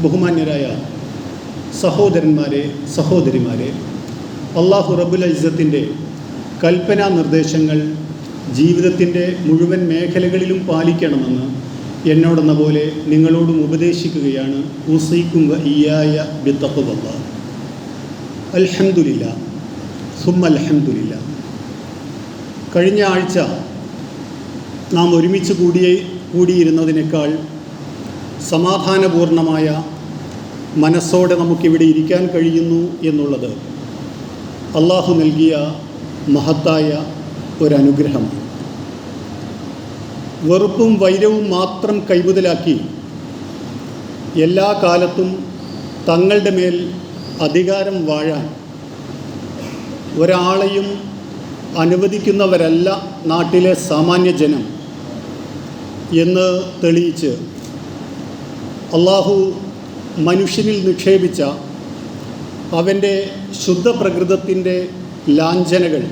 ബഹുമാന്യരായ സഹോദരന്മാരെ, സഹോദരിമാരെ, അല്ലാഹു റബ്ബുൽ ഇസ്സത്തിൻ്റെ കൽപ്പനാ നിർദ്ദേശങ്ങൾ ജീവിതത്തിൻ്റെ മുഴുവൻ മേഖലകളിലും പാലിക്കണമെന്ന് എന്നോടെന്ന പോലെ നിങ്ങളോടും ഉപദേശിക്കുകയാണ്. ഊസീക്കും വ ഇയ്യായ ബിത്തഖ്വല്ലാഹ്. അൽഹംദുലില്ലാ സുമ്മ അൽഹംദുലില്ലാ. കഴിഞ്ഞ ആഴ്ച നാം ഒരുമിച്ച് കൂടിയിരുന്നതിനേക്കാൾ സമാധാനപൂർണമായ മനസ്സോടെ നമുക്കിവിടെ ഇരിക്കാൻ കഴിയുന്നു എന്നുള്ളത് അള്ളാഹു നൽകിയ മഹത്തായ ഒരനുഗ്രഹമാണ്. വെറുപ്പും വൈരവും മാത്രം കൈമുതലാക്കി എല്ലാ കാലത്തും തങ്ങളുടെ മേൽ അധികാരം വാഴാൻ ഒരാളെയും അനുവദിക്കുന്നവരല്ല നാട്ടിലെ സാമാന്യ ജനം എന്ന് തെളിയിച്ച് അള്ളാഹു മനുഷ്യനിൽ നിക്ഷേപിച്ച അവൻ്റെ ശുദ്ധ പ്രകൃതത്തിൻ്റെ ലാഞ്ചനകൾ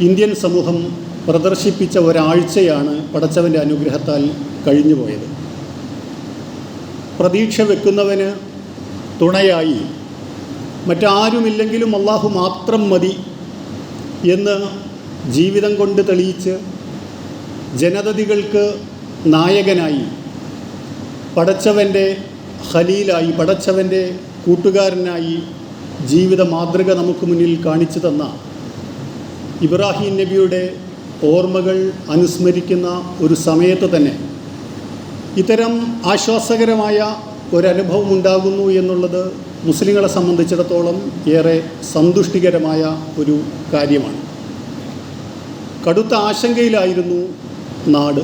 ഇന്ത്യൻ സമൂഹം പ്രദർശിപ്പിച്ച ഒരാഴ്ചയാണ് പടച്ചവൻ്റെ അനുഗ്രഹത്താൽ കഴിഞ്ഞുപോയത്. പ്രതീക്ഷ വെക്കുന്നവന് തുണയായി മറ്റാരുമില്ലെങ്കിലും അള്ളാഹു മാത്രം മതി എന്ന് ജീവിതം കൊണ്ട് തെളിയിച്ച് ജനതതികൾക്ക് നായകനായി, പടച്ചവൻ്റെ ഖലീലായി, പടച്ചവൻ്റെ കൂട്ടുകാരനായി ജീവിത മാതൃക നമുക്ക് മുന്നിൽ കാണിച്ചു തന്ന ഇബ്രാഹിം നബിയുടെ ഓർമ്മകൾ അനുസ്മരിക്കുന്ന ഒരു സമയത്ത് തന്നെ ഇത്തരം ആശ്വാസകരമായ ഒരനുഭവം ഉണ്ടാകുന്നു എന്നുള്ളത് മുസ്ലിങ്ങളെ സംബന്ധിച്ചിടത്തോളം ഏറെ സന്തുഷ്ടികരമായ ഒരു കാര്യമാണ്. കടുത്ത ആശങ്കയിലായിരുന്നു നാട്.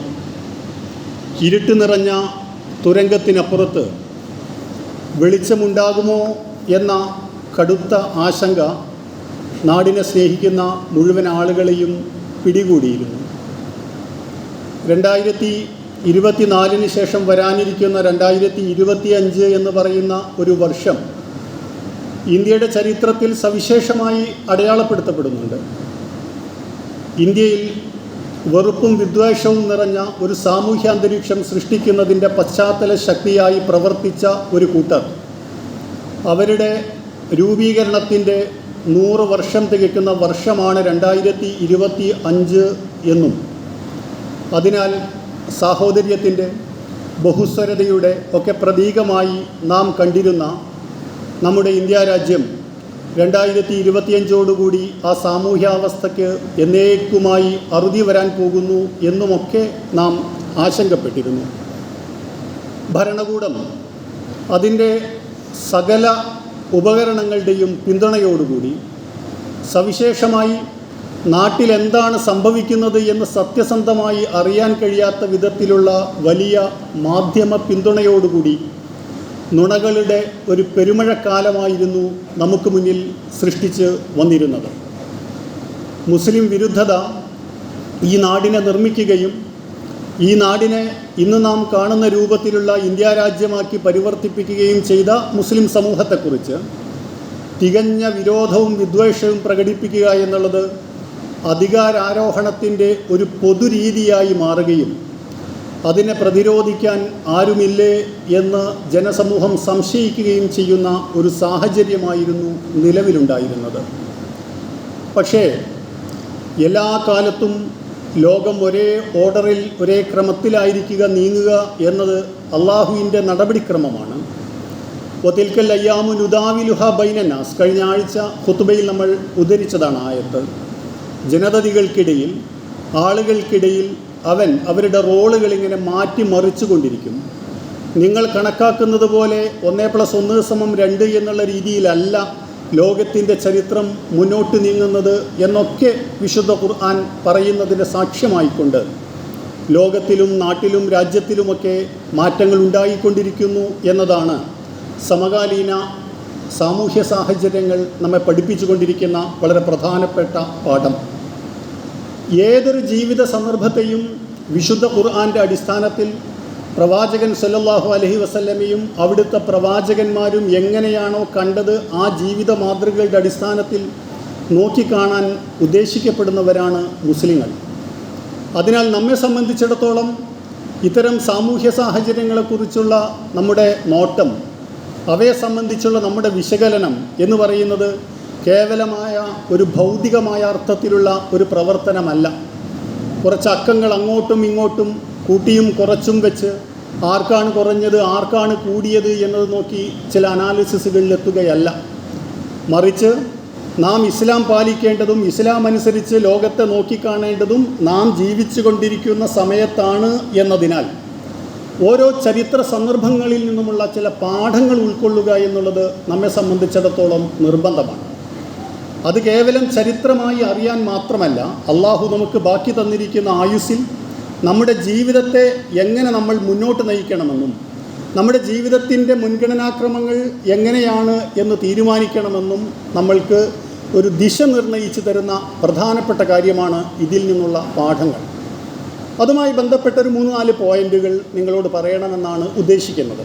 ഇരുട്ട് നിറഞ്ഞ തുരങ്കത്തിനപ്പുറത്ത് വെളിച്ചമുണ്ടാകുമോ എന്ന കടുത്ത ആശങ്ക നാടിനെ സ്നേഹിക്കുന്ന മുഴുവൻ ആളുകളെയും പിടികൂടിയിരുന്നു. 2024 ശേഷം വരാനിരിക്കുന്ന 2025 എന്ന് പറയുന്ന ഒരു വർഷം ഇന്ത്യയുടെ ചരിത്രത്തിൽ സവിശേഷമായി അടയാളപ്പെടുത്തപ്പെടുന്നുണ്ട്. ഇന്ത്യയിൽ വെറുപ്പും വിദ്വേഷവും നിറഞ്ഞ ഒരു സാമൂഹ്യാന്തരീക്ഷം സൃഷ്ടിക്കുന്നതിൻ്റെ പശ്ചാത്തല ശക്തിയായി പ്രവർത്തിച്ച ഒരു കൂട്ടർ അവരുടെ രൂപീകരണത്തിൻ്റെ 100 വർഷം തികയ്ക്കുന്ന വർഷമാണ് 2025 എന്നും, അതിനാൽ സാഹോദര്യത്തിൻ്റെ, ബഹുസ്വരതയുടെ ഒക്കെ പ്രതീകമായി നാം കണ്ടിരുന്ന നമ്മുടെ ഇന്ത്യ രാജ്യം 2025 ആ സാമൂഹ്യാവസ്ഥയ്ക്ക് എന്നേക്കുമായി അറുതി വരാൻ പോകുന്നു എന്നുമൊക്കെ നാം ആശങ്കപ്പെട്ടിരുന്നു. ഭരണകൂടം അതിൻ്റെ സകല ഉപകരണങ്ങളുടെയും പിന്തുണയോടുകൂടി സവിശേഷമായി നാട്ടിലെന്താണ് സംഭവിക്കുന്നത് എന്ന് സത്യസന്ധമായി അറിയാൻ കഴിയാത്ത വിധത്തിലുള്ള വലിയ മാധ്യമ പിന്തുണയോടുകൂടി നുണകളുടെ ഒരു പെരുമഴക്കാലമായിരുന്നു നമുക്ക് മുന്നിൽ സൃഷ്ടിച്ച് വന്നിരുന്നത്. മുസ്ലിം വിരുദ്ധത ഈ നാടിനെ നിർമ്മിക്കുകയും ഈ നാടിനെ ഇന്ന് നാം കാണുന്ന രൂപത്തിലുള്ള ഇന്ത്യ രാജ്യമാക്കി പരിവർത്തിപ്പിക്കുകയും ചെയ്ത മുസ്ലിം സമൂഹത്തെക്കുറിച്ച് തികഞ്ഞ വിരോധവും വിദ്വേഷവും പ്രകടിപ്പിക്കുക എന്നുള്ളത് അധികാരാരോഹണത്തിൻ്റെ ഒരു പൊതുരീതിയായി മാറുകയും അതിനെ പ്രതിരോധിക്കാൻ ആരുമില്ലേ എന്ന് ജനസമൂഹം സംശയിക്കുകയും ചെയ്യുന്ന ഒരു സാഹചര്യമായിരുന്നു നിലവിലുണ്ടായിരുന്നത്. പക്ഷേ എല്ലാ കാലത്തും ലോകം ഒരേ ഓർഡറിൽ, ഒരേ ക്രമത്തിലായിരിക്കുക, നീങ്ങുക എന്നത് അള്ളാഹുവിൻ്റെ നടപടിക്രമമാണ്. വതിൽക്കൽ അയ്യാമു നുദാവിലുഹ ബൈനന്നാസ്, കഴിഞ്ഞ ആഴ്ച ഖുത്ബയിൽ നമ്മൾ ഉദ്ധരിച്ചതാണ് ആയത്ത്. ജനതതികൾക്കിടയിൽ, ആളുകൾക്കിടയിൽ അവരുടെ റോളുകൾ ഇങ്ങനെ മാറ്റി മറിച്ചു കൊണ്ടിരിക്കും. നിങ്ങൾ കണക്കാക്കുന്നത് പോലെ 1+1=2 എന്നുള്ള രീതിയിലല്ല ലോകത്തിൻ്റെ ചരിത്രം മുന്നോട്ട് നീങ്ങുന്നത് എന്നൊക്കെ വിശുദ്ധ ഖുർആൻ പറയുന്നതിൻ്റെ സാക്ഷ്യമായിക്കൊണ്ട് ലോകത്തിലും നാട്ടിലും രാജ്യത്തിലുമൊക്കെ മാറ്റങ്ങൾ ഉണ്ടായിക്കൊണ്ടിരിക്കുന്നു എന്നതാണ് സമകാലീന സാമൂഹ്യ സാഹചര്യങ്ങൾ നമ്മെ പഠിപ്പിച്ചു കൊണ്ടിരിക്കുന്ന വളരെ പ്രധാനപ്പെട്ട പാഠം. ഏതൊരു ജീവിത സന്ദർഭത്തെയും വിശുദ്ധ ഖുർആൻ്റെ അടിസ്ഥാനത്തിൽ പ്രവാചകൻ സല്ലല്ലാഹു അലൈഹി വസല്ലമയും അവിടുത്തെ പ്രവാചകന്മാരും എങ്ങനെയാണോ കണ്ടത് ആ ജീവിത മാതൃകകളുടെ അടിസ്ഥാനത്തിൽ നോക്കിക്കാണാൻ ഉദ്ദേശിക്കപ്പെടുന്നവരാണ് മുസ്ലിങ്ങൾ. അതിനാൽ നമ്മെ സംബന്ധിച്ചിടത്തോളം ഇത്തരം സാമൂഹ്യ സാഹചര്യങ്ങളെക്കുറിച്ചുള്ള നമ്മുടെ നോട്ടം, അവയെ സംബന്ധിച്ചുള്ള നമ്മുടെ വിശകലനം എന്ന് പറയുന്നത് കേവലമായ ഒരു ഭൗതികമായ അർത്ഥത്തിലുള്ള ഒരു പ്രവർത്തനമല്ല. കുറച്ച് അക്കങ്ങൾ അങ്ങോട്ടും ഇങ്ങോട്ടും കൂട്ടിയും കുറച്ചും വെച്ച് ആർക്കാണ് കുറഞ്ഞത് ആർക്കാണ് കൂടിയത് എന്നത് നോക്കി ചില അനാലിസിസുകളിലെത്തുകയല്ല. മറിച്ച് നാം ഇസ്ലാം പാലിക്കേണ്ടതും ഇസ്ലാം അനുസരിച്ച് ലോകത്തെ നോക്കിക്കാണേണ്ടതും നാം ജീവിച്ചു കൊണ്ടിരിക്കുന്ന സമയത്താണ് എന്നതിനാൽ ഓരോ ചരിത്ര സന്ദർഭങ്ങളിൽ നിന്നുമുള്ള ചില പാഠങ്ങൾ ഉൾക്കൊള്ളുക എന്നുള്ളത് നമ്മെ സംബന്ധിച്ചിടത്തോളം നിർബന്ധമാണ്. അത് കേവലം ചരിത്രമായി അറിയാൻ മാത്രമല്ല, അള്ളാഹു നമുക്ക് ബാക്കി തന്നിരിക്കുന്ന ആയുസ്സിൽ നമ്മുടെ ജീവിതത്തെ എങ്ങനെ നമ്മൾ മുന്നോട്ട് നയിക്കണമെന്നും നമ്മുടെ ജീവിതത്തിൻ്റെ മുൻഗണനാക്രമങ്ങൾ എങ്ങനെയാണ് എന്ന് തീരുമാനിക്കണമെന്നും നമ്മൾക്ക് ഒരു ദിശ നിർണയിച്ചു തരുന്ന പ്രധാനപ്പെട്ട കാര്യമാണ് ഇതിൽ നിന്നുള്ള പാഠങ്ങൾ. അതുമായി ബന്ധപ്പെട്ട ഒരു 3-4 പോയിൻ്റുകൾ നിങ്ങളോട് പറയണമെന്നാണ് ഉദ്ദേശിക്കുന്നത്.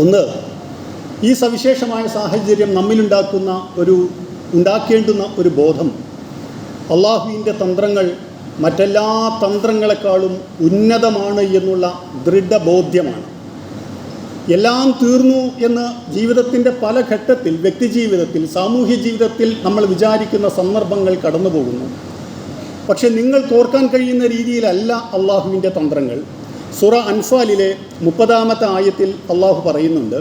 ഒന്ന്, ഈ സവിശേഷമായ സാഹചര്യം ഉണ്ടാക്കേണ്ടുന്ന ഒരു ബോധം, അള്ളാഹുവിൻ്റെ തന്ത്രങ്ങൾ മറ്റെല്ലാ തന്ത്രങ്ങളെക്കാളും ഉന്നതമാണ് എന്നുള്ള ദൃഢബോധ്യമാണ്. എല്ലാം തീർന്നു എന്ന് ജീവിതത്തിൻ്റെ പല ഘട്ടത്തിൽ, വ്യക്തിജീവിതത്തിൽ, സാമൂഹ്യ ജീവിതത്തിൽ നമ്മൾ വിചാരിക്കുന്ന സന്ദർഭങ്ങൾ കടന്നു പോകുന്നു. പക്ഷെ നിങ്ങൾക്ക് ഓർക്കാൻ കഴിയുന്ന രീതിയിലല്ല അള്ളാഹുവിൻ്റെ തന്ത്രങ്ങൾ. സൂറ അൻഫാലിലെ 30-ാമത്തെ ആയത്തിൽ അള്ളാഹു പറയുന്നുണ്ട്,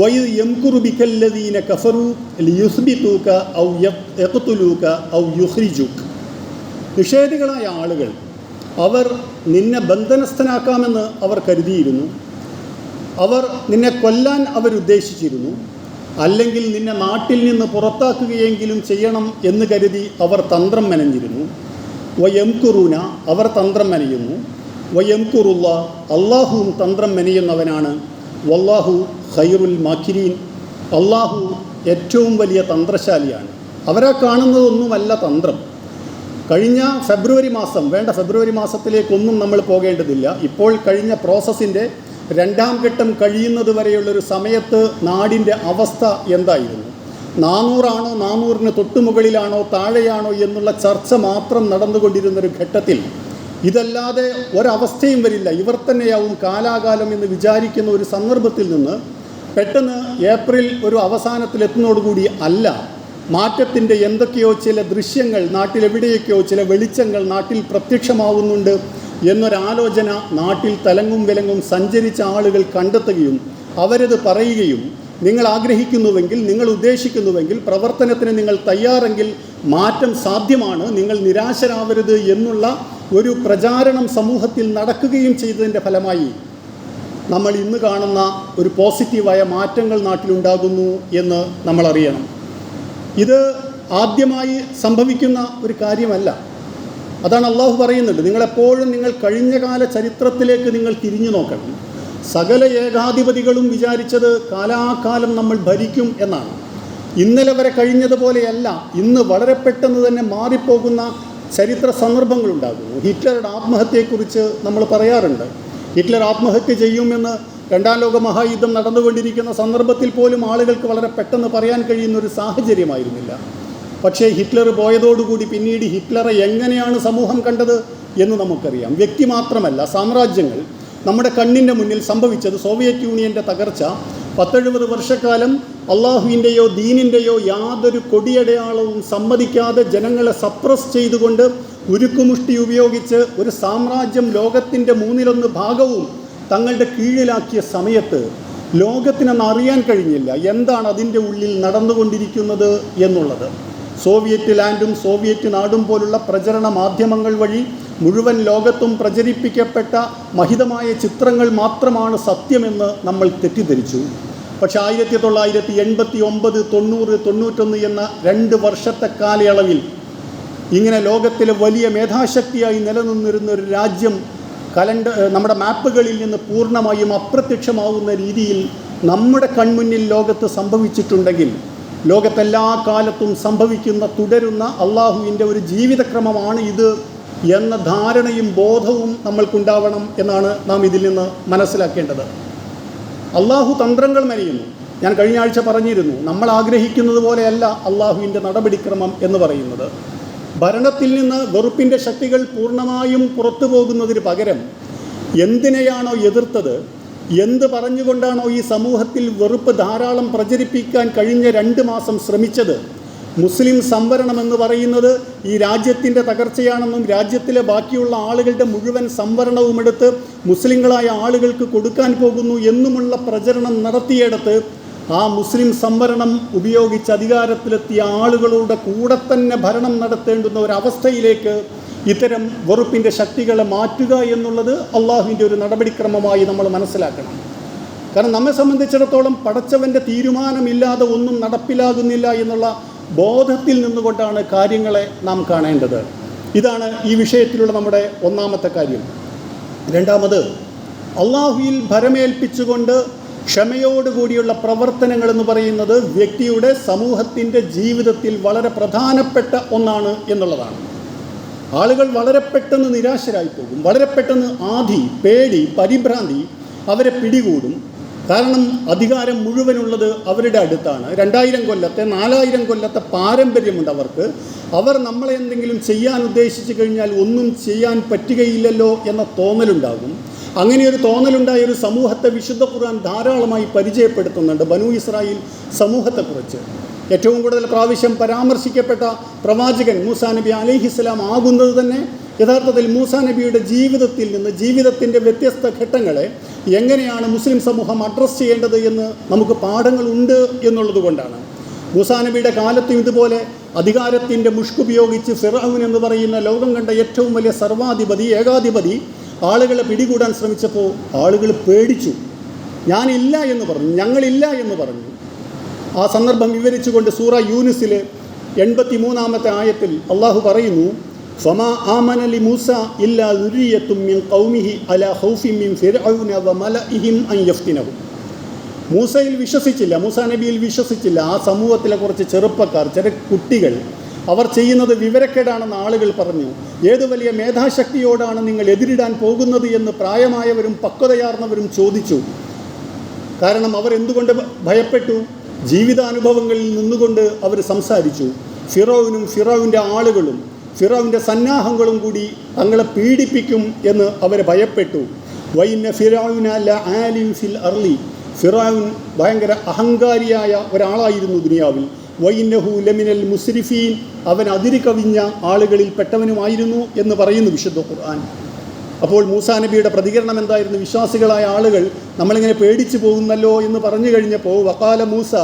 വൈദ് യംകുറു ബിക്കല്ലദീന കഫറു ലിയുസ്ബിതൂക ഔ യഖ്തുലൂക ഔ യുഖ്രിജൂക. നിഷേധികളായ ആളുകൾ, അവർ നിന്നെ ബന്ധനസ്ഥനാക്കാമെന്ന് അവർ കരുതിയിരുന്നു, അവർ നിന്നെ കൊല്ലാൻ അവരുദ്ദേശിച്ചിരുന്നു, അല്ലെങ്കിൽ നിന്നെ നാട്ടിൽ നിന്ന് പുറത്താക്കുകയെങ്കിലും ചെയ്യണം എന്ന് കരുതി അവർ തന്ത്രം മെനഞ്ഞിരുന്നു. വയംകുറൂന, അവർ തന്ത്രം മെനയുന്നു. വയംകുറുള്ള, അള്ളാഹുവും തന്ത്രം മെനയുന്നവനാണ്. വല്ലാഹു ഖൈറുൽ മാക്കിരീൻ, അള്ളാഹു ഏറ്റവും വലിയ തന്ത്രശാലിയാണ്. അവരാ കാണുന്നതൊന്നുമല്ല തന്ത്രം. കഴിഞ്ഞ ഫെബ്രുവരി മാസത്തിലേക്കൊന്നും നമ്മൾ പോകേണ്ടതില്ല. ഇപ്പോൾ കഴിഞ്ഞ പ്രോസസ്സിൻ്റെ 2ാം ഘട്ടം കഴിയുന്നത് വരെയുള്ളൊരു സമയത്ത് നാടിൻ്റെ അവസ്ഥ എന്തായിരുന്നു? 400 ആണോ 400-ന് തൊട്ടുമുകളിലാണോ താഴെയാണോ എന്നുള്ള ചർച്ച മാത്രം നടന്നുകൊണ്ടിരുന്നൊരു ഘട്ടത്തിൽ ഇതല്ലാതെ ഒരവസ്ഥയും വരില്ല, ഇവർ തന്നെയാവും കാലാകാലം എന്ന് വിചാരിക്കുന്ന ഒരു സന്ദർഭത്തിൽ നിന്ന് പെട്ടെന്ന് ഏപ്രിൽ ഒരു അവസാനത്തിലെത്തുന്നതോടുകൂടി അല്ല, മാറ്റത്തിൻ്റെ എന്തൊക്കെയോ ചില ദൃശ്യങ്ങൾ, നാട്ടിലെവിടെയൊക്കെയോ ചില വെളിച്ചങ്ങൾ നാട്ടിൽ പ്രത്യക്ഷമാവുന്നുണ്ട് എന്നൊരാലോചന നാട്ടിൽ തലങ്ങും വിലങ്ങും സഞ്ചരിച്ച ആളുകൾ കണ്ടെത്തുകയും അവരത് പറയുകയും, നിങ്ങൾ ആഗ്രഹിക്കുന്നുവെങ്കിൽ, നിങ്ങൾ ഉദ്ദേശിക്കുന്നുവെങ്കിൽ, പ്രവർത്തനത്തിന് നിങ്ങൾ തയ്യാറെങ്കിൽ മാറ്റം സാധ്യമാണ്, നിങ്ങൾ നിരാശരാവരുത് എന്നുള്ള ഒരു പ്രചാരണം സമൂഹത്തിൽ നടക്കുകയും ചെയ്തതിൻ്റെ ഫലമായി നമ്മൾ ഇന്ന് കാണുന്ന ഒരു പോസിറ്റീവായ മാറ്റങ്ങൾ നാട്ടിലുണ്ടാകുന്നു എന്ന് നമ്മൾ അറിയണം. ഇത് ആദ്യമായി സംഭവിക്കുന്ന ഒരു കാര്യമല്ല. അതാണ് അള്ളാഹു പറയുന്നുണ്ട്, നിങ്ങളെപ്പോഴും നിങ്ങൾ കഴിഞ്ഞകാല ചരിത്രത്തിലേക്ക് നിങ്ങൾ തിരിഞ്ഞു നോക്കണം. സകല ഏകാധിപതികളും വിചാരിച്ചത് കാലാകാലം നമ്മൾ ഭരിക്കും എന്നാണ്. ഇന്നലെ വരെ കഴിഞ്ഞതുപോലെയല്ല, ഇന്ന് വളരെ പെട്ടെന്ന് തന്നെ മാറിപ്പോകുന്ന ചരിത്ര സന്ദർഭങ്ങളുണ്ടാകുന്നു. ഹിറ്റ്ലറുടെ ആത്മഹത്യയെക്കുറിച്ച് നമ്മൾ പറയാറുണ്ട്. ഹിറ്റ്ലർ ആത്മഹത്യ ചെയ്യുമെന്ന് 2ാം ലോക മഹായുദ്ധം നടന്നുകൊണ്ടിരിക്കുന്ന സന്ദർഭത്തിൽ പോലും ആളുകൾക്ക് വളരെ പെട്ടെന്ന് പറയാൻ കഴിയുന്ന ഒരു സാഹചര്യമായിരുന്നില്ല. പക്ഷേ ഹിറ്റ്ലർ പോയതോടുകൂടി പിന്നീട് ഹിറ്റ്ലറെ എങ്ങനെയാണ് സമൂഹം കണ്ടത് എന്ന് നമുക്കറിയാം. വ്യക്തി മാത്രമല്ല, സാമ്രാജ്യങ്ങൾ നമ്മുടെ കണ്ണിൻ്റെ മുന്നിൽ സംഭവിച്ചത്. സോവിയറ്റ് യൂണിയൻ്റെ തകർച്ച, 10-70 വർഷക്കാലം അള്ളാഹുവിൻ്റെയോ ദീനിൻ്റെയോ യാതൊരു കൊടിയടയാളവും സമ്മതിക്കാതെ ജനങ്ങളെ സപ്രസ് ചെയ്തുകൊണ്ട് ഉരുക്കുമുഷ്ടി ഉപയോഗിച്ച് ഒരു സാമ്രാജ്യം ലോകത്തിൻ്റെ 1/3 ഭാഗവും തങ്ങളുടെ കീഴിലാക്കിയ സമയത്ത് ലോകത്തിനൊന്നും അറിയാൻ കഴിഞ്ഞില്ല എന്താണ് അതിൻ്റെ ഉള്ളിൽ നടന്നുകൊണ്ടിരിക്കുന്നത് എന്നുള്ളത്. സോവിയറ്റ് ലാൻഡും സോവിയറ്റ് നാടും പോലുള്ള പ്രചരണ മാധ്യമങ്ങൾ വഴി മുഴുവൻ ലോകത്തും പ്രചരിപ്പിക്കപ്പെട്ട മഹിതമായ ചിത്രങ്ങൾ മാത്രമാണ് സത്യമെന്ന് നമ്മൾ തെറ്റിദ്ധരിച്ചു. പക്ഷേ 1989, 90, 91 എന്ന 2 വർഷത്തെ കാലയളവിൽ ഇങ്ങനെ ലോകത്തിലെ വലിയ മേധാശക്തിയായി നിലനിന്നിരുന്ന ഒരു രാജ്യം നമ്മുടെ മാപ്പുകളിൽ നിന്ന് പൂർണ്ണമായും അപ്രത്യക്ഷമാവുന്ന രീതിയിൽ നമ്മുടെ കൺമുന്നിൽ ലോകത്ത് സംഭവിച്ചിട്ടുണ്ടെങ്കിൽ, ലോകത്തെല്ലാ കാലത്തും സംഭവിക്കുന്ന തുടരുന്ന അള്ളാഹുവിൻ്റെ ഒരു ജീവിതക്രമമാണ് ഇത് എന്ന ധാരണയും ബോധവും നമ്മൾക്കുണ്ടാവണം എന്നാണ് നാം ഇതിൽ നിന്ന് മനസ്സിലാക്കേണ്ടത്. അള്ളാഹു തന്ത്രങ്ങൾ മെനയുന്നു. ഞാൻ കഴിഞ്ഞ ആഴ്ച പറഞ്ഞിരുന്നു, നമ്മൾ ആഗ്രഹിക്കുന്നത് പോലെയല്ല അള്ളാഹുവിൻ്റെ നടപടിക്രമം എന്ന് പറയുന്നത്. ഭരണത്തിൽ നിന്ന് വെറുപ്പിൻ്റെ ശക്തികൾ പൂർണ്ണമായും പുറത്തു പോകുന്നതിന് പകരം എന്തിനെയാണോ എതിർത്തത്, എന്ത് പറഞ്ഞുകൊണ്ടാണോ ഈ സമൂഹത്തിൽ വെറുപ്പ് ധാരാളം പ്രചരിപ്പിക്കാൻ കഴിഞ്ഞ 2 മാസം ശ്രമിച്ചത്, മുസ്ലിം സംവരണം എന്ന് പറയുന്നത് ഈ രാജ്യത്തിൻ്റെ തകർച്ചയാണെന്നും രാജ്യത്തിലെ ബാക്കിയുള്ള ആളുകളുടെ മുഴുവൻ സംവരണവും എടുത്ത് മുസ്ലിങ്ങളായ ആളുകൾക്ക് കൊടുക്കാൻ പോകുന്നു എന്നുമുള്ള പ്രചരണം നടത്തിയിടത്ത് ആ മുസ്ലിം സംവരണം ഉപയോഗിച്ച് അധികാരത്തിലെത്തിയ ആളുകളുടെ കൂടെ തന്നെ ഭരണം നടത്തേണ്ടുന്ന ഒരവസ്ഥയിലേക്ക് ഇത്തരം വെറുപ്പിൻ്റെ ശക്തികളെ മാറ്റുക എന്നുള്ളത് അള്ളാഹുവിൻ്റെ ഒരു നടപടിക്രമമായി നമ്മൾ മനസ്സിലാക്കണം. കാരണം നമ്മെ സംബന്ധിച്ചിടത്തോളം പടച്ചവൻ്റെ തീരുമാനമില്ലാതെ ഒന്നും നടപ്പിലാകുന്നില്ല എന്നുള്ള ബോധത്തിൽ നിന്നുകൊണ്ടാണ് കാര്യങ്ങളെ നാം കാണേണ്ടത്. ഇതാണ് ഈ വിഷയത്തിലുള്ള നമ്മുടെ ഒന്നാമത്തെ കാര്യം. രണ്ടാമത്, അള്ളാഹുവിൽ ഭരമേൽപ്പിച്ചുകൊണ്ട് ക്ഷമയോടുകൂടിയുള്ള പ്രവർത്തനങ്ങളെന്ന് പറയുന്നത് വ്യക്തിയുടെ സമൂഹത്തിൻ്റെ ജീവിതത്തിൽ വളരെ പ്രധാനപ്പെട്ട ഒന്നാണ് എന്നുള്ളതാണ്. ആളുകൾ വളരെ പെട്ടെന്ന് നിരാശരായി പോകും, വളരെ പെട്ടെന്ന് ആധി, പേടി, പരിഭ്രാന്തി അവരെ പിടികൂടും. കാരണം അധികാരം മുഴുവനുള്ളത് അവരുടെ അടുത്താണ്. 2000 കൊല്ലത്തെ 4000 കൊല്ലത്തെ പാരമ്പര്യമുണ്ട് അവർക്ക്. അവർ നമ്മളെ എന്തെങ്കിലും ചെയ്യാൻ ഉദ്ദേശിച്ചു കഴിഞ്ഞാൽ ഒന്നും ചെയ്യാൻ പറ്റുകയില്ലല്ലോ എന്ന തോന്നലുണ്ടാകും. അങ്ങനെയൊരു തോന്നലുണ്ടായ ഒരു സമൂഹത്തെ വിശുദ്ധ ഖുർആൻ ധാരാളമായി പരിചയപ്പെടുത്തുന്നുണ്ട്. ബനൂ ഇസ്രായേൽ സമൂഹത്തെക്കുറിച്ച് ഏറ്റവും കൂടുതൽ പ്രാവശ്യം പരാമർശിക്കപ്പെട്ട പ്രവാചകൻ മൂസാ നബി അലൈഹിസ്സലാം ആകുന്നത് തന്നെ യഥാർത്ഥത്തിൽ മൂസാ നബിയുടെ ജീവിതത്തിൽ നിന്ന്, ജീവിതത്തിൻ്റെ വ്യത്യസ്ത ഘട്ടങ്ങളെ എങ്ങനെയാണ് മുസ്ലിം സമൂഹം അഡ്രസ്സ് ചെയ്യേണ്ടത് എന്ന് നമുക്ക് പാഠങ്ങളുണ്ട് എന്നുള്ളത് കൊണ്ടാണ്. മൂസാ നബിയുടെ കാലത്തും ഇതുപോലെ അധികാരത്തിൻ്റെ മുഷ്കുപയോഗിച്ച് ഫിർഔൻ എന്ന് പറയുന്ന ലോകം കണ്ട ഏറ്റവും വലിയ സർവാധിപതി, ഏകാധിപതി ആളുകളെ പിടികൂടാൻ ശ്രമിച്ചപ്പോൾ ആളുകൾ പേടിച്ചു. ഞാനില്ല എന്ന് പറഞ്ഞു, ഞങ്ങളില്ല എന്ന് പറഞ്ഞു. ആ സന്ദർഭം വിവരിച്ചുകൊണ്ട് സൂറ യൂനുസിൽ 83-ാമത്തെ ആയത്തിൽ അള്ളാഹു പറയുന്നു, ഫമാ ആമന ലി മൂസ ഇല്ലാ ദുരിയത്തും മിൻ ഖൗമിഹി അലാ ഖൗഫിൻ മിൻ ഫിർഔന വമലഇഹിം അൻ യഫ്തിനഹു. മൂസയിൽ വിശ്വസിച്ചില്ല, മൂസാ നബിയിൽ വിശ്വസിച്ചില്ല. ആ സമൂഹത്തിലെ കുറച്ച് ചെറുപ്പക്കാർ, ചെറിയ കുട്ടികൾ, അവർ ചെയ്യുന്നത് വിവരക്കേടാണെന്ന് ആളുകൾ പറഞ്ഞു. ഏതു വലിയ മേധാശക്തിയോടാണ് നിങ്ങൾ എതിരിടാൻ പോകുന്നത് എന്ന് പ്രായമായവരും പക്വതയാർന്നവരും ചോദിച്ചു. കാരണം അവർ എന്തുകൊണ്ട് ഭയപ്പെട്ടു? ജീവിതാനുഭവങ്ങളിൽ നിന്നുകൊണ്ട് അവർ സംസാരിച്ചു. ഫിറൗനും ഫിറൗൻ്റെ ആളുകളും ഫിറൗൻ്റെ സന്നാഹങ്ങളും കൂടി തങ്ങളെ പീഡിപ്പിക്കും എന്ന് അവർ ഭയപ്പെട്ടു. വൈന ഫിറൗന ലആലിൻ ഫിൽ അർളി, ഫിറൗൻ ഭയങ്കര അഹങ്കാരിയായ ഒരാളായിരുന്നു ദുനിയാവിൽ. വൈനഹു ലമിനൽ മുസ്രിഫീൻ, അവൻ അതിര് കവിഞ്ഞ ആളുകളിൽ പെട്ടവനുമായിരുന്നു എന്ന് പറയുന്നു വിശുദ്ധ ഖുർആൻ. അപ്പോൾ മൂസാ നബിയുടെ പ്രതികരണം എന്തായിരുന്നു? വിശ്വാസികളായ ആളുകൾ നമ്മളിങ്ങനെ പേടിച്ചു പോകുന്നല്ലോ എന്ന് പറഞ്ഞു കഴിഞ്ഞപ്പോൾ വഖാല മൂസ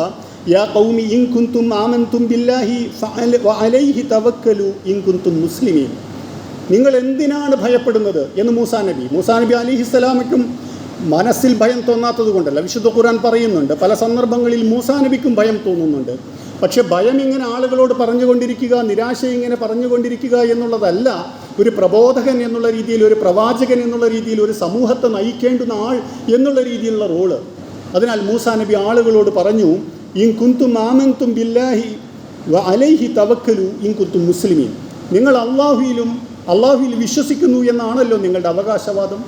യാ ഖൗമി ഇൻ കുൻതും ആമൻതും ബില്ലാഹി ഫഅലൈഹി തവക്കലു ഇൻ കുൻതും മുസ്ലിമീൻ. നിങ്ങൾ എന്തിനാണ് ഭയപ്പെടുന്നത് എന്ന് മൂസാ നബി അലൈഹിസ്സലാമയ്ക്കും മനസ്സിൽ ഭയം തോന്നാത്തത് കൊണ്ടല്ല. വിശുദ്ധ ഖുർആൻ പറയുന്നുണ്ട് പല സന്ദർഭങ്ങളിൽ മൂസാ നബിക്കും ഭയം തോന്നുന്നുണ്ട്. പക്ഷെ ഭയം ഇങ്ങനെ ആളുകളോട് പറഞ്ഞുകൊണ്ടിരിക്കുക, നിരാശ ഇങ്ങനെ പറഞ്ഞുകൊണ്ടിരിക്കുക എന്നുള്ളതല്ല ഒരു പ്രബോധകൻ എന്നുള്ള രീതിയിൽ, ഒരു പ്രവാചകൻ എന്നുള്ള രീതിയിൽ, ഒരു സമൂഹത്തെ നയിക്കേണ്ടുന്ന ആൾ എന്നുള്ള രീതിയിലുള്ള റോള്. അതിനാൽ മൂസാ നബി ആളുകളോട് പറഞ്ഞു, ഇൻ കുന്തും ആമൻതും ബില്ലാഹി വ അലൈഹി തവക്കലു ഇൻ കുന്തും മുസ്ലിമീൻ. നിങ്ങൾ അള്ളാഹുവിൽ വിശ്വസിക്കുന്നു എന്നാണല്ലോ നിങ്ങളുടെ അവകാശവാദം.